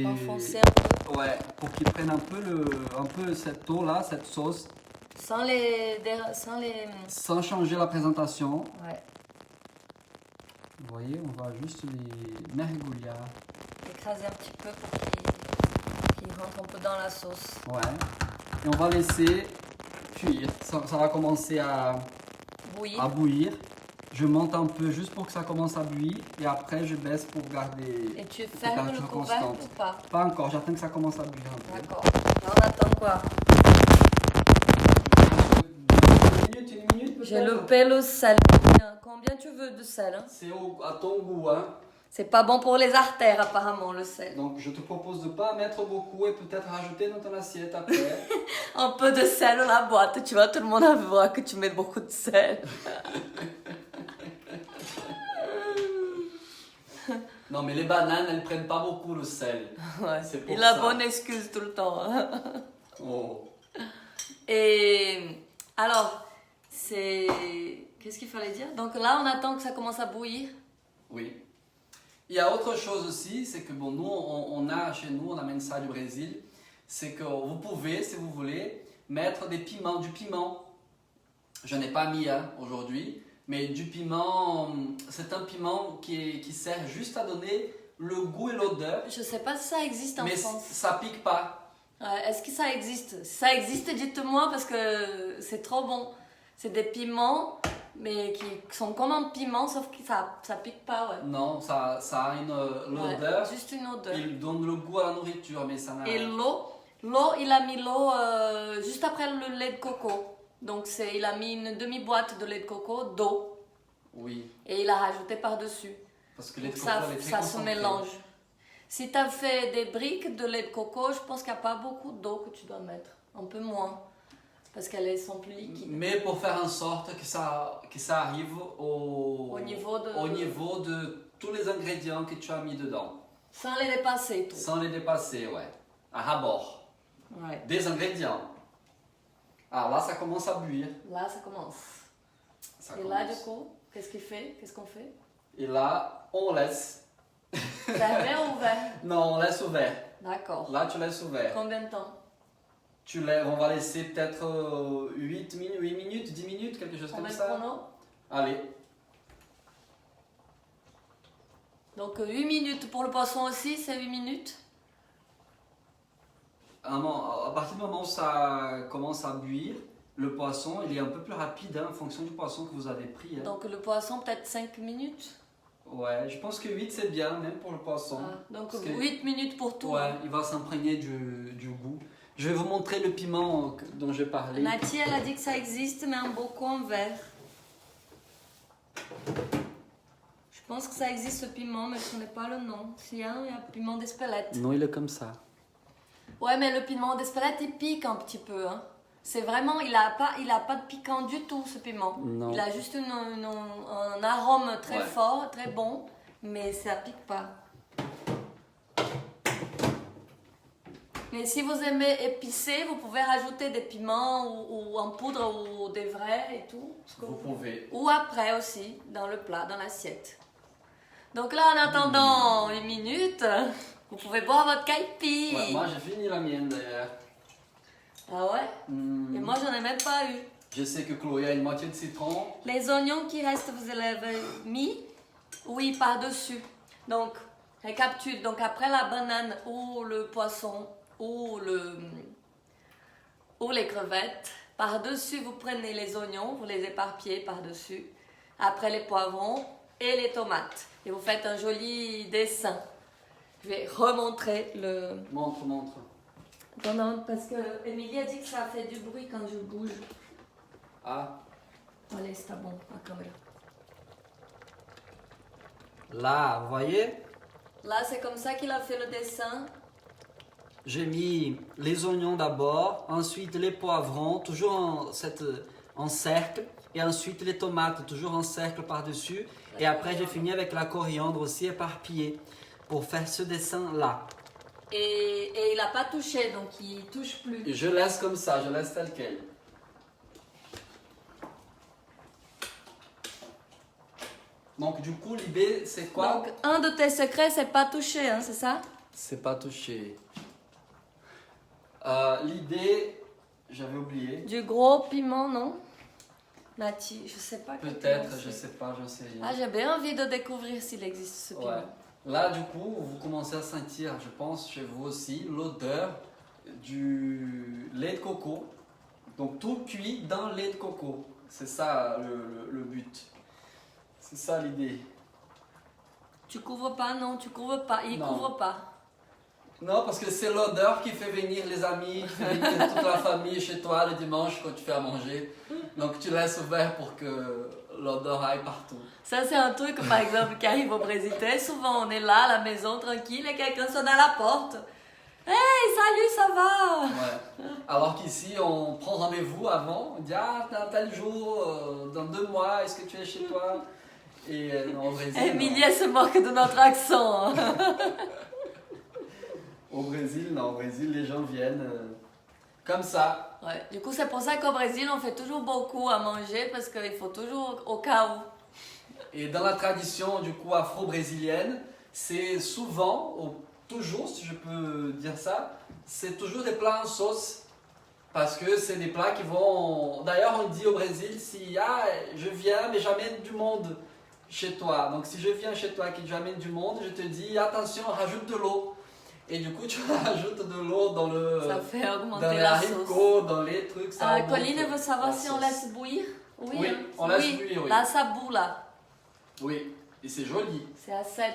enfoncer un peu. Ouais, pour qu'ils prennent un peu cette eau là, cette sauce. Sans changer la présentation. Ouais. Vous voyez, on va juste les mergouiller. Écraser un petit peu pour qu'ils rentrent un peu dans la sauce. Ouais. Et on va laisser cuire. Ça va commencer à bouillir. Je monte un peu juste pour que ça commence à bouillir. Et après, je baisse pour garder. Et tu fermes le couvercle ou pas? Pas encore, j'attends que ça commence à bouillir un peu. D'accord. On attend quoi? Une minute peut-être. J'ai loupé le sel. Combien tu veux de sel, hein? C'est à ton goût, hein. C'est pas bon pour les artères, apparemment, le sel. Donc, je te propose de ne pas mettre beaucoup et peut-être rajouter dans ton assiette après. Un peu de sel dans la boîte, tu vois, tout le monde va voir que tu mets beaucoup de sel. Non, mais les bananes, elles prennent pas beaucoup le sel. Ouais. C'est pour Il a ça. bonne excuse tout le temps. Hein. Oh. Et alors, qu'est-ce qu'il fallait dire? Donc là, on attend que ça commence à bouillir. Oui. Il y a autre chose aussi, c'est que bon, nous, on a chez nous, on amène ça du Brésil, c'est que vous pouvez, si vous voulez, mettre du piment. Je n'ai pas mis aujourd'hui, mais du piment, c'est un piment qui sert juste à donner le goût et l'odeur. Je sais pas si ça existe en France. Mais ça pique pas. Est-ce que ça existe? Si ça existe, dites-moi parce que c'est trop bon. C'est des piments, mais qui sont comme un piment, sauf que ça pique pas, ouais. Non, ça a l'odeur. Ouais, juste une odeur. Il donne le goût à la nourriture, mais ça n'a... Et l'eau, il a mis l'eau juste après le lait de coco. Donc il a mis une demi-boîte de lait de coco d'eau. Oui. Et il a rajouté par-dessus. Parce que le lait de donc coco, elle est très ça se concentrée. mélange. Si tu as fait des briques de lait de coco, je pense qu'il n'y a pas beaucoup d'eau que tu dois mettre. Un peu moins. Parce qu'elles sont plus liquides. Mais pour faire en sorte que ça arrive au niveau de tous les ingrédients que tu as mis dedans. Sans les dépasser, tout. Sans les dépasser, ouais. À rabord. Ouais. Des ingrédients. Ah, là, ça commence à bouillir. Là, ça commence. Ça Et commence. là, du coup, qu'est-ce qu'on fait? Et là, on laisse. Fermé ou ouvert? Non, on laisse ouvert. D'accord. Là, tu laisses ouvert. Combien de temps? On va laisser peut-être 8 minutes, 10 minutes, quelque chose comme ça. Chrono? Allez. Donc 8 minutes pour le poisson aussi, c'est 8 minutes? À partir du moment où ça commence à bouillir, le poisson, il est un peu plus rapide en fonction du poisson que vous avez pris. Donc le poisson, peut-être 5 minutes? Ouais, je pense que 8 c'est bien, même pour le poisson. Donc 8 minutes pour tout. Ouais, il va s'imprégner du goût. Je vais vous montrer le piment dont je parlais. Nati, elle a dit que ça existe, mais en beaucoup en vert. Je pense que ça existe ce piment, mais je ne connais pas le nom. S'il y a piment d'Espelette. Non, il est comme ça. Ouais, mais le piment d'Espelette, il pique un petit peu. Hein. C'est vraiment, il a pas de piquant du tout, ce piment. Non. Il a juste un arôme très fort, très bon, mais ça pique pas. Et si vous aimez épicé, vous pouvez rajouter des piments ou en poudre ou des vrais et tout. Vous pouvez. Ou après aussi, dans le plat, dans l'assiette. Donc là, en attendant une minute, vous pouvez boire votre caipi. Ouais, moi, j'ai fini la mienne d'ailleurs. Ah ouais? Et moi, j'en ai même pas eu. Je sais que Chloé a une moitié de citron. Les oignons qui restent, vous les avez mis, oui, par-dessus. Donc, récapitule. Donc, après la banane ou le poisson ou les crevettes, par-dessus, vous prenez les oignons, vous les éparpillez par-dessus. Après, les poivrons et les tomates. Et vous faites un joli dessin. Je vais remontrer le... Montre. Non, parce que Émilie a dit que ça fait du bruit quand je bouge. Ah. Allez, c'est bon, la caméra. Là, vous voyez? Là, c'est comme ça qu'il a fait le dessin. J'ai mis les oignons d'abord, ensuite les poivrons, toujours en cercle, et ensuite les tomates, toujours en cercle par-dessus. Et après, j'ai fini avec la coriandre aussi éparpillée pour faire ce dessin-là. Et il n'a pas touché, donc il touche plus. Et je laisse comme ça, je laisse tel quel. Donc du coup, l'idée, c'est quoi? Donc, un de tes secrets, c'est pas toucher, hein, c'est ça? C'est pas touché. L'idée, j'avais oublié. Du gros piment, non? Nati, je sais pas. Peut-être, je sais pas, j'en sais rien. Ah, j'ai bien envie de découvrir s'il existe ce piment. Ouais. Là, du coup, vous commencez à sentir, je pense, chez vous aussi, l'odeur du lait de coco. Donc, tout cuit dans le lait de coco. C'est ça le but. C'est ça l'idée. Tu couvres pas, non, tu couvres pas. Il Non. couvre pas. Non, parce que c'est l'odeur qui fait venir les amis, qui fait venir toute la famille chez toi le dimanche quand tu fais à manger. Donc, tu laisses ouvert pour que l'odeur aille partout. Ça, c'est un truc, par exemple, qui arrive au Brésil. Très souvent, on est là, à la maison, tranquille, et quelqu'un sonne à la porte. Hey, salut, ça va? Ouais. Alors qu'ici, on prend rendez-vous avant, on dit ah, tel jour, dans 2 mois, est-ce que tu es chez toi? Et au Brésil. Emilie, elle se moque de notre accent. Hein. Au Brésil, non, au Brésil, les gens viennent comme ça. Ouais. Du coup, c'est pour ça qu'au Brésil, on fait toujours beaucoup à manger parce qu'il faut toujours au cas où. Et dans la tradition, du coup, afro-brésilienne, c'est souvent, toujours, si je peux dire ça, c'est toujours des plats en sauce. Parce que c'est des plats qui vont... D'ailleurs, on dit au Brésil, si je viens, mais j'amène du monde chez toi. Donc, si je viens chez toi et que j'amène du monde, je te dis, attention, rajoute de l'eau. Et du coup, tu rajoutes de l'eau dans Ça fait augmenter dans les la haricots, sauce. dans les trucs. Ça Colline veut savoir si on sauce. laisse bouillir. Oui, Oui, hein. on laisse bouillir, oui. Là, ça bout, là. Oui, et c'est joli. C'est à 7.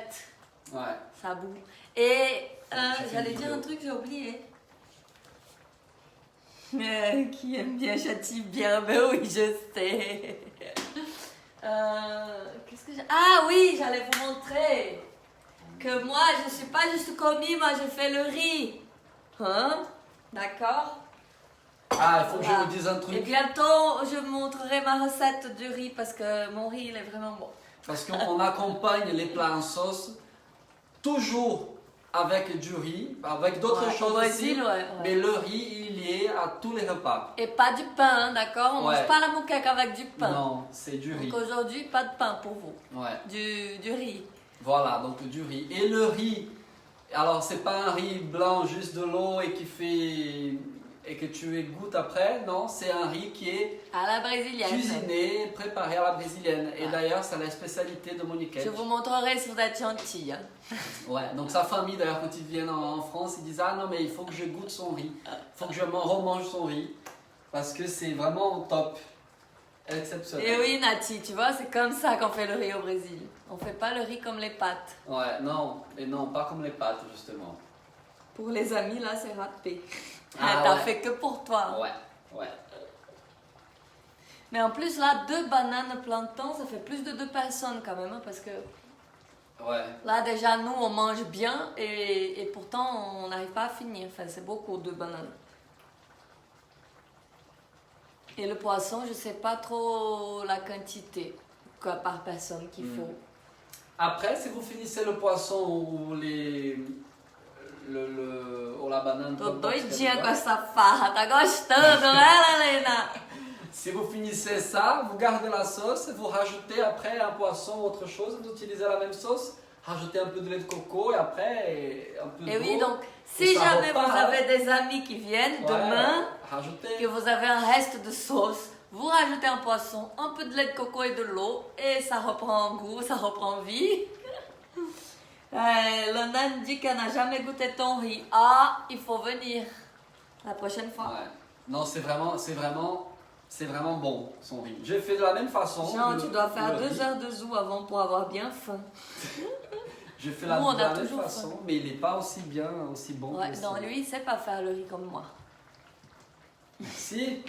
Ouais. Ça bout. Et J'ai fait j'allais une dire vidéo. un truc, j'ai oublié. Qui aime bien, châtie bien. Ben oui, je sais. Qu'est-ce que j'ai... Ah oui, j'allais vous montrer que moi, je ne suis pas juste commis, moi, je fais le riz. Hein? D'accord? Ah, il faut que je Voilà. vous dise un Et truc. bientôt, je vous montrerai ma recette du riz parce que mon riz, il est vraiment bon. Parce qu'on accompagne les plats en sauce toujours avec du riz, avec d'autres Ouais, choses au Brésil, aussi. ouais. Mais le riz, il y est à tous les repas. Et pas du pain, hein, d'accord? On Ouais. mange pas la moquette avec du pain. Non, c'est du riz. Donc aujourd'hui, pas de pain pour vous. Ouais. Du riz. Voilà, donc du riz. Et le riz, alors c'est pas un riz blanc, juste de l'eau et que tu égouttes après. Non, c'est un riz qui est À la brésilienne. cuisiné, préparé à la brésilienne. Et Ouais. d'ailleurs, c'est la spécialité de Monique. Je vous montrerai si vous êtes gentil. Hein. Ouais, donc sa famille, d'ailleurs, quand ils viennent en France, ils disent ah non, mais il faut que je goûte son riz, il faut que je remange son riz, parce que c'est vraiment top, exceptionnel. Et oui, Nati, tu vois, c'est comme ça qu'on fait le riz au Brésil. On fait pas le riz comme les pâtes. Ouais, non, et non, pas comme les pâtes, justement. Pour les amis, là, c'est râpé. Ah, T'as ouais. fait que pour toi. Ouais, ouais. Mais en plus, là, 2 bananes plantain, ça fait plus de 2 personnes quand même, hein, parce que Ouais. là, déjà, nous, on mange bien et pourtant, on n'arrive pas à finir. Enfin, c'est beaucoup, 2 bananes. Et le poisson, je sais pas trop la quantité quoi, par personne qu'il faut. Après, si vous finissez le poisson ou ou la banane. Tô doidinha com essa farra, tá gostando, né, Helena? Si vous finissez ça, vous gardez la sauce, vous rajoutez après un poisson ou autre chose, vous utilisez la même sauce, rajoutez un peu de lait de coco et après un peu d'eau. Et oui, donc si jamais vous avez des amis qui viennent demain, rajoutez. que vous avez un reste de sauce, vous rajoutez un poisson, un peu de lait de coco et de l'eau et ça reprend goût, ça reprend vie. Lana me dit qu'elle n'a jamais goûté ton riz. Ah, il faut venir la prochaine fois. Ouais. Non, c'est vraiment bon son riz. J'ai fait de la même façon. Jean, tu dois faire 2 heures de zoo avant pour avoir bien faim. J'ai fait de la même façon, mais il n'est pas aussi bon. Ouais, non, lui, il ne sait pas faire le riz comme moi. Si.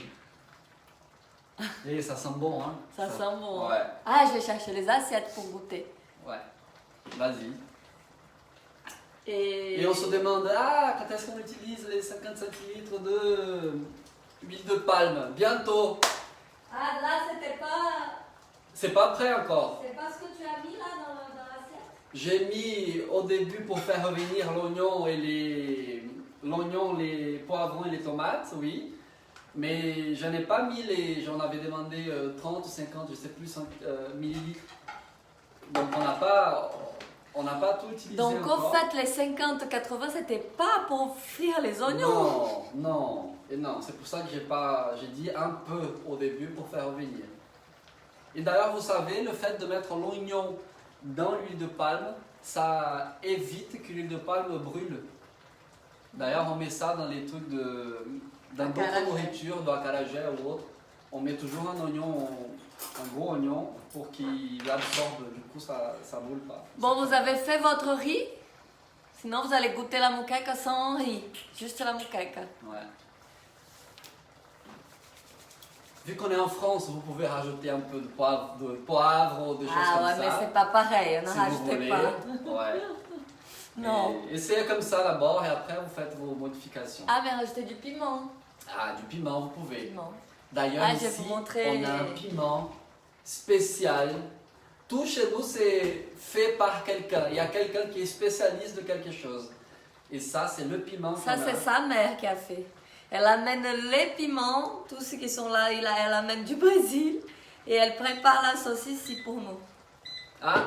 Et ça sent bon, hein. Ça sent bon. Ouais. Ah, je vais chercher les assiettes pour goûter. Ouais. Vas-y. Et on se demande, quand est-ce qu'on utilise les 50 centilitres d'huile de palme? Bientôt. Ah, là, c'était pas... C'est pas prêt encore. C'est pas ce que tu as mis là dans l'assiette? J'ai mis au début pour faire revenir l'oignon et les poivrons et les tomates, oui. Mais je n'ai pas mis j'en avais demandé 30 ou 50, je sais plus, millilitres. Donc on n'a pas tout utilisé. Donc encore. en fait, les 50-80, c'était pas pour frire les oignons. Non, c'est pour ça que j'ai dit un peu au début pour faire revenir. Et d'ailleurs, vous savez, le fait de mettre l'oignon dans l'huile de palme, ça évite que l'huile de palme brûle. D'ailleurs, on met ça dans les trucs dans d'autres nourritures, dans la acarajé ou autre. On met toujours un gros oignon pour qu'il absorbe, du coup ça ne brûle pas. Bon, vous avez fait votre riz? Sinon, vous allez goûter la moqueca sans riz. Juste la moqueca. Ouais. Vu qu'on est en France, vous pouvez rajouter un peu de poivre ou des choses comme ça. Ah ouais, mais c'est pas pareil, ne rajoutez pas. Ouais. Non. Essayez comme ça d'abord et après vous faites vos modifications. Ah, mais rajoutez du piment. Ah, du piment, vous pouvez. Piment. D'ailleurs, je vais ici, vous montrer... on a un piment spécial. Tout chez nous, c'est fait par quelqu'un. Il y a quelqu'un qui est spécialiste de quelque chose. Et ça, c'est le piment. Ça, c'est sa mère qui a fait. Elle amène les piments, tous ceux qui sont là, elle amène du Brésil. Et elle prépare la sauce ici pour nous. Ah,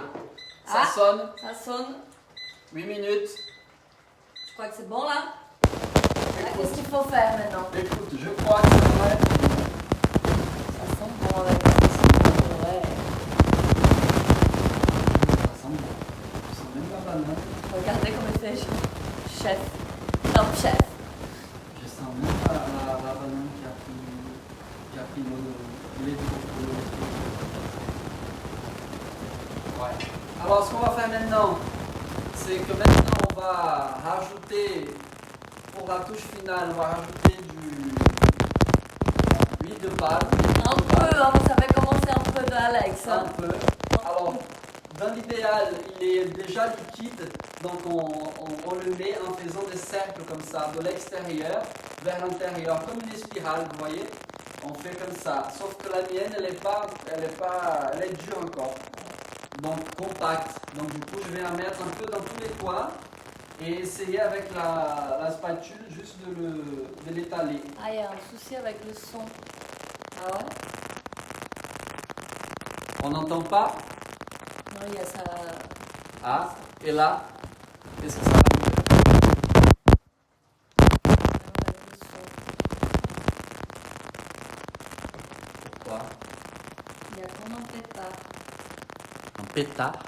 ça sonne. Ça sonne. 8 minutes. Je crois que c'est bon là. Qu'est-ce qu'il faut faire maintenant? Écoute, je crois que c'est vrai. Ça sent bon avec la sauce. Ouais. Ça sent bon. Ça sent même la banane. Regardez comme il fait chef. Top chef. Je sens même pas la banane qui a pris le lait de coco. Ouais. Alors, ce qu'on va faire maintenant, c'est que maintenant on va rajouter, pour la touche finale, on va rajouter de l'huile de palme. Un peu, hein, vous savez comment c'est un peu de Alex. Hein? Un peu. Alors, dans l'idéal, il est déjà liquide, donc on le met en faisant des cercles comme ça, de l'extérieur vers l'intérieur, comme une spirale, vous voyez. On fait comme ça, sauf que la mienne, elle est dure encore. Donc compact. Donc du coup, je vais en mettre un peu dans tous les coins et essayer avec la spatule juste de l'étaler. Ah, il y a un souci avec le son. Ah ouais? On n'entend pas? Non, il y a ça. Ah, et là, est-ce que ça va mieux? Pourquoi? Il y a comme un pétard. Un pétard?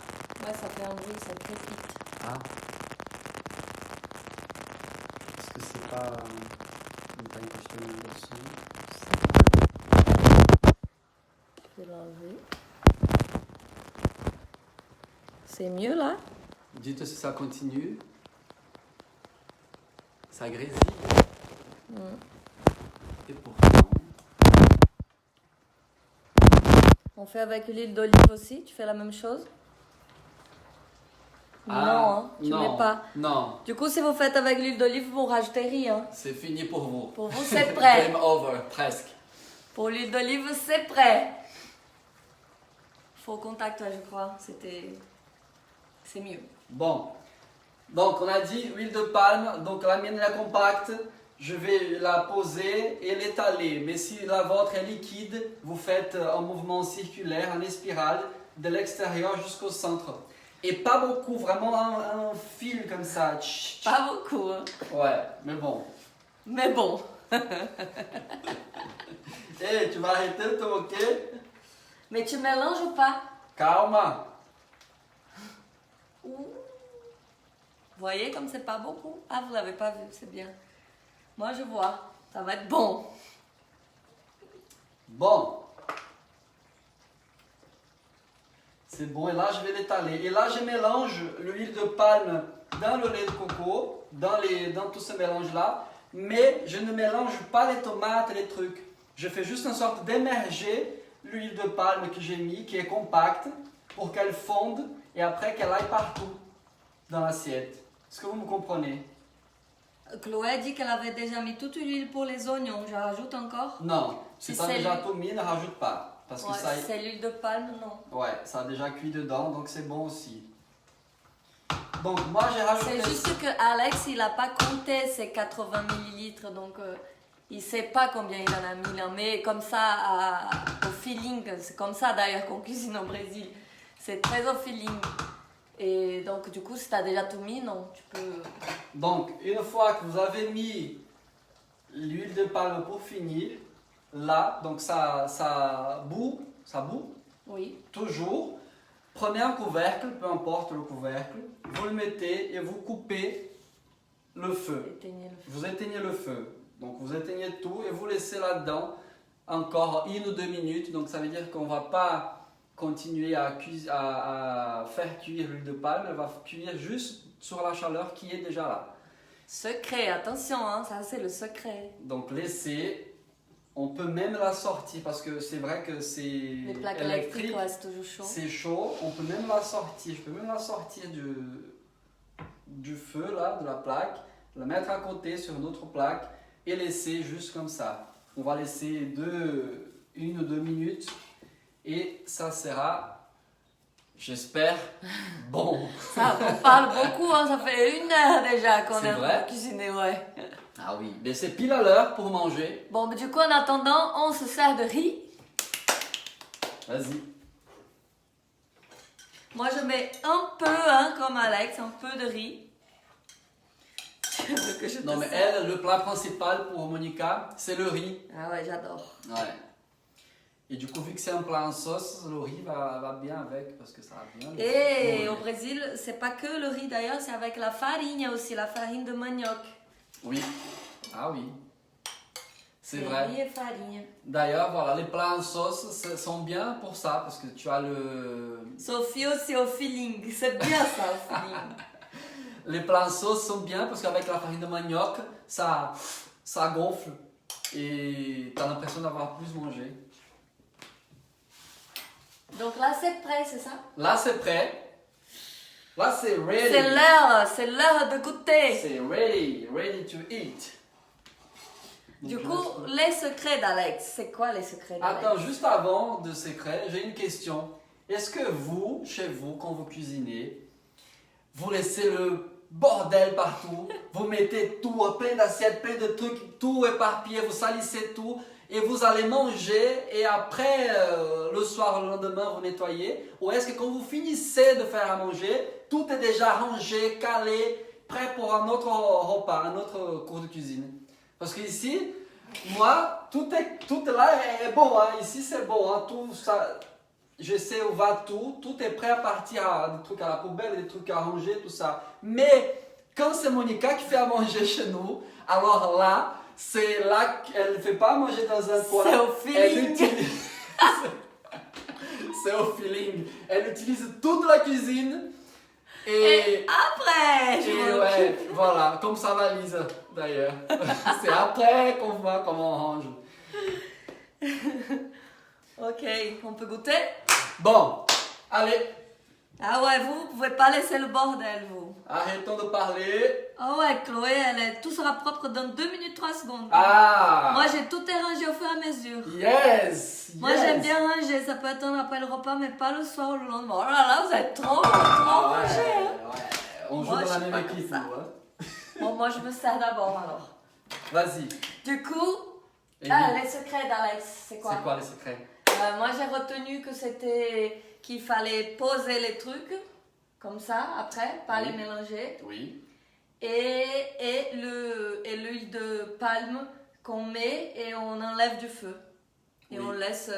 Ouais, ça fait un bruit, ça crépite. Ah. Est-ce que c'est pas une question de son? Je vais l'enlever. C'est mieux là? Dites si ça continue. Ça grésille. Et pourtant. On fait avec l'huile d'olive aussi, tu fais la même chose? Non, hein, tu mets pas. Non. Du coup, si vous faites avec l'huile d'olive, vous rajoutez rien. C'est fini pour vous. Pour vous, c'est prêt. Game over, presque. Pour l'huile d'olive, c'est prêt. Faut contact, je crois. C'est mieux. Bon. Donc on a dit huile de palme, donc la mienne est compacte, je vais la poser et l'étaler. Mais si la vôtre est liquide, vous faites un mouvement circulaire, en spirale, de l'extérieur jusqu'au centre. Et pas beaucoup, vraiment un fil comme ça. Pas beaucoup. Hein. Ouais, mais bon. Mais bon. Hey, tu vas arrêter, toi, ok? Mais tu mélanges ou pas? Calma. Vous voyez comme c'est pas beaucoup? Ah, vous l'avez pas vu, c'est bien. Moi, je vois. Ça va être bon. Bon. C'est bon, et là, je vais l'étaler. Et là, je mélange l'huile de palme dans le lait de coco, dans tout ce mélange-là. Mais je ne mélange pas les tomates et les trucs. Je fais juste une sorte d'émerger l'huile de palme que j'ai mis, qui est compacte, pour qu'elle fonde et après qu'elle aille partout dans l'assiette. Est-ce que vous me comprenez? Chloé a dit qu'elle avait déjà mis toute l'huile pour les oignons. Je rajoute encore? Non, si tu as déjà tout mis, ne rajoute pas. Parce que ouais, ça... c'est l'huile de palme, non. Ouais, ça a déjà cuit dedans, donc c'est bon aussi. Donc moi j'ai rajouté... C'est juste que Alex, il n'a pas compté ses 80 millilitres, donc il ne sait pas combien il en a mis. Là. Mais comme ça, au feeling, c'est comme ça d'ailleurs qu'on cuisine au Brésil. C'est très au feeling. Et donc du coup, si tu as déjà tout mis, non, tu peux... Donc une fois que vous avez mis l'huile de palme pour finir, là, donc ça bout, Oui. toujours. Prenez un couvercle, peu importe le couvercle, vous le mettez et vous coupez le feu. Éteignez le feu. Vous éteignez le feu. Donc vous éteignez tout et vous laissez là-dedans encore 1 ou 2 minutes. Donc ça veut dire qu'on ne va pas continuer à faire cuire l'huile de palme, elle va cuire juste sur la chaleur qui est déjà là. Secret, attention, hein, ça c'est le secret. Donc laissez, on peut même la sortir parce que c'est vrai que c'est Les plaques électriques, ouais, c'est toujours chaud. C'est chaud, on peut même la sortir, je peux même la sortir du feu là, de la plaque, la mettre à côté sur une autre plaque et laisser juste comme ça. On va laisser 1 ou 2 minutes et ça sera, j'espère, bon. Ça, on parle beaucoup, hein, ça fait 1 heure déjà qu'on C'est est en train vrai de cuisiner, ouais. Ah oui, mais c'est pile à l'heure pour manger. Bon, mais du coup, en attendant, on se sert de riz. Vas-y. Moi, je mets un peu, hein, comme Alex, un peu de riz. Tu veux que je te Non mais sers? elle, le plat principal pour Monica, c'est le riz. Ah ouais, j'adore. Ouais. Et du coup, vu que c'est un plat en sauce, le riz va bien avec parce que ça va bien. Et au Brésil, c'est pas que le riz d'ailleurs, c'est avec la farinha aussi, la farine de manioc. Oui. Ah oui. C'est C'est vrai. riz et farinha. D'ailleurs, voilà, les plats en sauce sont bien pour ça parce que tu as le... Sophie aussi au feeling, c'est bien ça au feeling. Les plats en sauce sont bien parce qu'avec la farine de manioc, ça gonfle et tu as l'impression d'avoir plus mangé. Donc là, c'est prêt, c'est ça? Là, c'est prêt. Là, c'est ready. C'est l'heure de goûter. C'est ready to eat. Donc, Du je coup, les secrets d'Alex, c'est quoi les secrets d'Alex? Attends, juste avant de secret, j'ai une question. Est-ce que vous, chez vous, quand vous cuisinez, vous laissez le bordel partout, vous mettez tout, plein d'assiettes, plein de trucs, tout éparpillé, vous salissez tout et vous allez manger et après, le soir, le lendemain, vous nettoyez? Ou est-ce que quand vous finissez de faire à manger, tout est déjà rangé, calé, prêt pour un autre repas, un autre cours de cuisine? Parce qu'ici, moi, tout là est bon. Hein. Ici, c'est bon. Hein. Tout ça, je sais où va tout. Tout est prêt à partir. Des trucs à la poubelle, des trucs à ranger, tout ça. Mais quand c'est Monica qui fait à manger chez nous, alors là, c'est là qu'elle ne fait pas à manger dans un coin. C'est au feeling. C'est au feeling. Elle utilise toute la cuisine. Et après, je m'en ouais, occupe. voilà, comme sa valise d'ailleurs. C'est après qu'on voit comment on range. Ok, on peut goûter? Bon, allez, Ah ouais, vous pouvez pas laisser le bordel, vous. arrêtons de parler. Ah ouais, Chloé, tout sera propre dans 2 minutes 3 secondes. Ah! Moi, j'ai tout rangé au fur et à mesure. Yes! Moi, yes. j'aime bien ranger. Ça peut attendre après le repas, mais pas le soir ou le lendemain. Oh là là, vous êtes trop Ah, rangé. Hein. On joue Moi, dans je la suis même pas équipe, comme ça. nous, hein. Bon, moi, je me sers d'abord alors. Vas-y. Du coup, Et les secrets d'Alex, c'est quoi? c'est quoi les secrets? Moi, j'ai retenu que c'était qu'il fallait poser les trucs comme ça après, pas Oui. les mélanger. Oui. Et l'huile de palme qu'on met et on enlève du feu. Et Oui. on laisse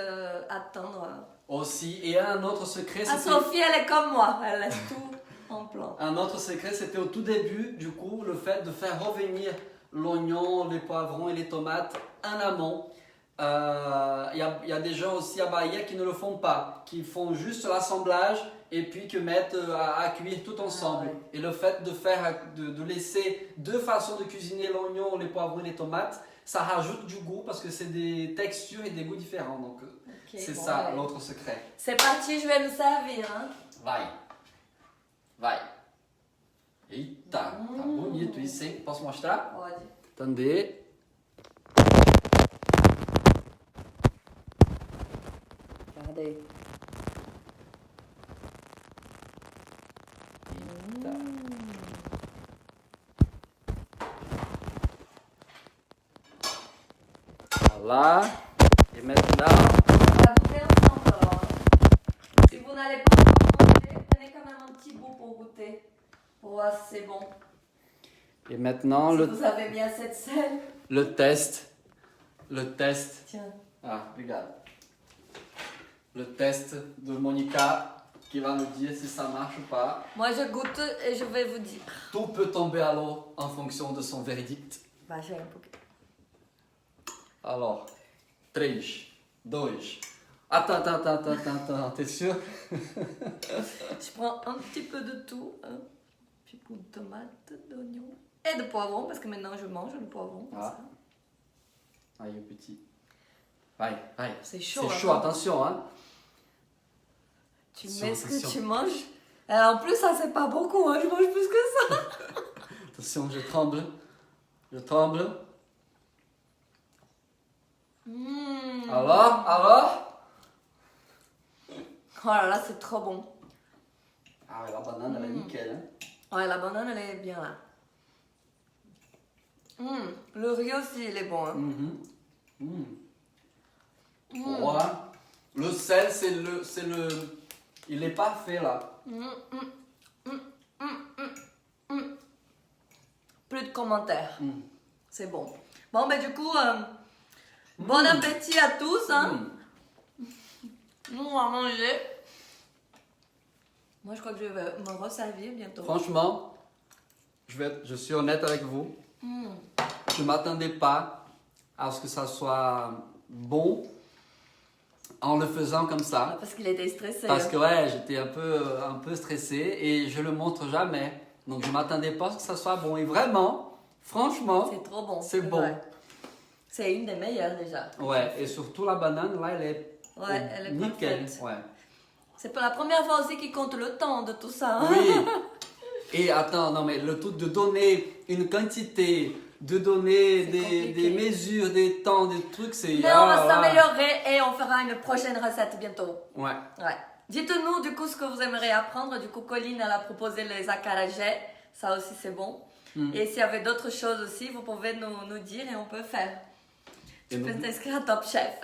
attendre. Aussi, et un autre secret, Ah, c'était... Sophie, elle est comme moi, elle laisse tout en plan. Un autre secret, c'était au tout début, du coup, le fait de faire revenir l'oignon, les poivrons et les tomates en amont. Y a des gens aussi à Bahia qui ne le font pas, qui font juste l'assemblage et puis que mettent à cuire tout ensemble. Ah ouais. Et le fait de laisser deux façons de cuisiner l'oignon, les poivrons et les tomates, ça rajoute du goût parce que c'est des textures et des goûts différents. Donc c'est bon, ça ouais. l'autre secret. C'est parti, je vais me servir. Hein. Vai. Vai. Eita, tá bonito isso, hein? Posso mostrar? Pode. Attendez. Regardez. Eita. Voilà. Et maintenant, On va goûter ensemble alors. Si vous n'allez pas encore goûter, prenez quand même un petit bout pour goûter. Pour voir si c'est bon. et maintenant Si vous avez mis assez de sel. le test. Le test. Tiens. Ah, regarde. Le test de Monica qui va nous dire si ça marche ou pas. Moi je goûte et je vais vous dire. Tout peut tomber à l'eau en fonction de son verdict. Bah j'ai un peu. Alors, 3, 2. Attends, t'es sûr? Je prends un petit peu de tout. Un petit peu de tomate, d'oignon et de poivron parce que maintenant je mange le poivron. Comme Ah. ça. Aïe, petit. Vai. C'est chaud. C'est chaud, attention, hein. Tu Attention, mets ce que attention. tu manges. En plus, ça c'est pas beaucoup, hein. Je mange plus que ça. Attention, je tremble. Je tremble. Mmh. Alors? Oh là là, c'est trop bon. Ah ouais, la banane, elle est nickel, hein. Ouais, la banane, elle est bien là. Le riz aussi, il est bon. Hein. Voilà. Le sel, il est parfait, là. Plus de commentaires. C'est bon. Bon, ben du coup, bon appétit à tous. Hein. Nous, on va manger. Moi, je crois que je vais me resservir bientôt. Franchement, je suis honnête avec vous. Je ne m'attendais pas à ce que ça soit bon en le faisant comme ça. Parce qu'il était stressé. Parce que ouais, j'étais un peu stressé et je le montre jamais. Donc je m'attendais pas à ce que ça soit bon. Et vraiment, franchement, C'est trop bon. c'est bon. vrai. C'est une des meilleures déjà. Ouais, et surtout la banane, là, Elle est nickel. parfaite. Ouais. C'est pour la première fois aussi qu'il compte le temps de tout ça. Hein. Oui. Et attends, non mais le tout de donner une quantité, de donner C'est des compliqué. mesures, des temps, des trucs, c'est... Mais on va s'améliorer et on fera une prochaine recette bientôt. Ouais. Ouais. Dites-nous du coup ce que vous aimeriez apprendre. Du coup, Colline, elle a proposé les acarajés. Ça aussi, c'est bon. Et s'il y avait d'autres choses aussi, vous pouvez nous dire et on peut faire. Et Tu peux nous- t'inscrire à Top Chef.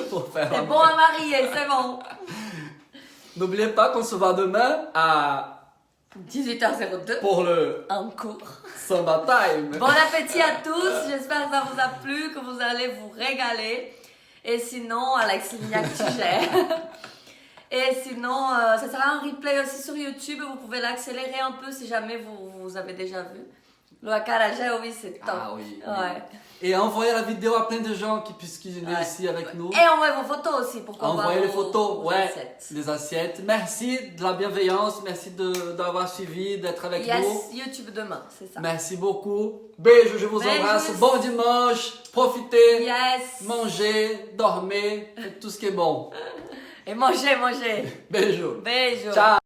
pour faire C'est un- bon à marier, c'est bon. N'oubliez pas qu'on se voit demain pour 18h02 le en cours. Samba Time. Bon appétit à tous. J'espère que ça vous a plu, que vous allez vous régaler. Et sinon, Alex Lignac, tu gères. Et sinon, ça sera un replay aussi sur YouTube. Vous pouvez l'accélérer un peu si jamais vous avez déjà vu. Le acarajé, oui, c'est top. Ah oui. Ouais. Et envoyez la vidéo à plein de gens qui puissent cuisiner Ouais. aussi avec nous. Et envoyez vos photos aussi pour qu'on voit Envoyez les vos- photos, vos ouais, assiettes. les assiettes. Merci de la bienveillance, merci d'avoir suivi, d'être avec Yes, nous. YouTube demain, c'est ça. Merci beaucoup. Beijo, je vous Beijos. embrasse. Bon dimanche. Profitez, Yes. mangez, dormez, faites tout ce qui est bon. Et mangez. Beijo. Beijo. Ciao.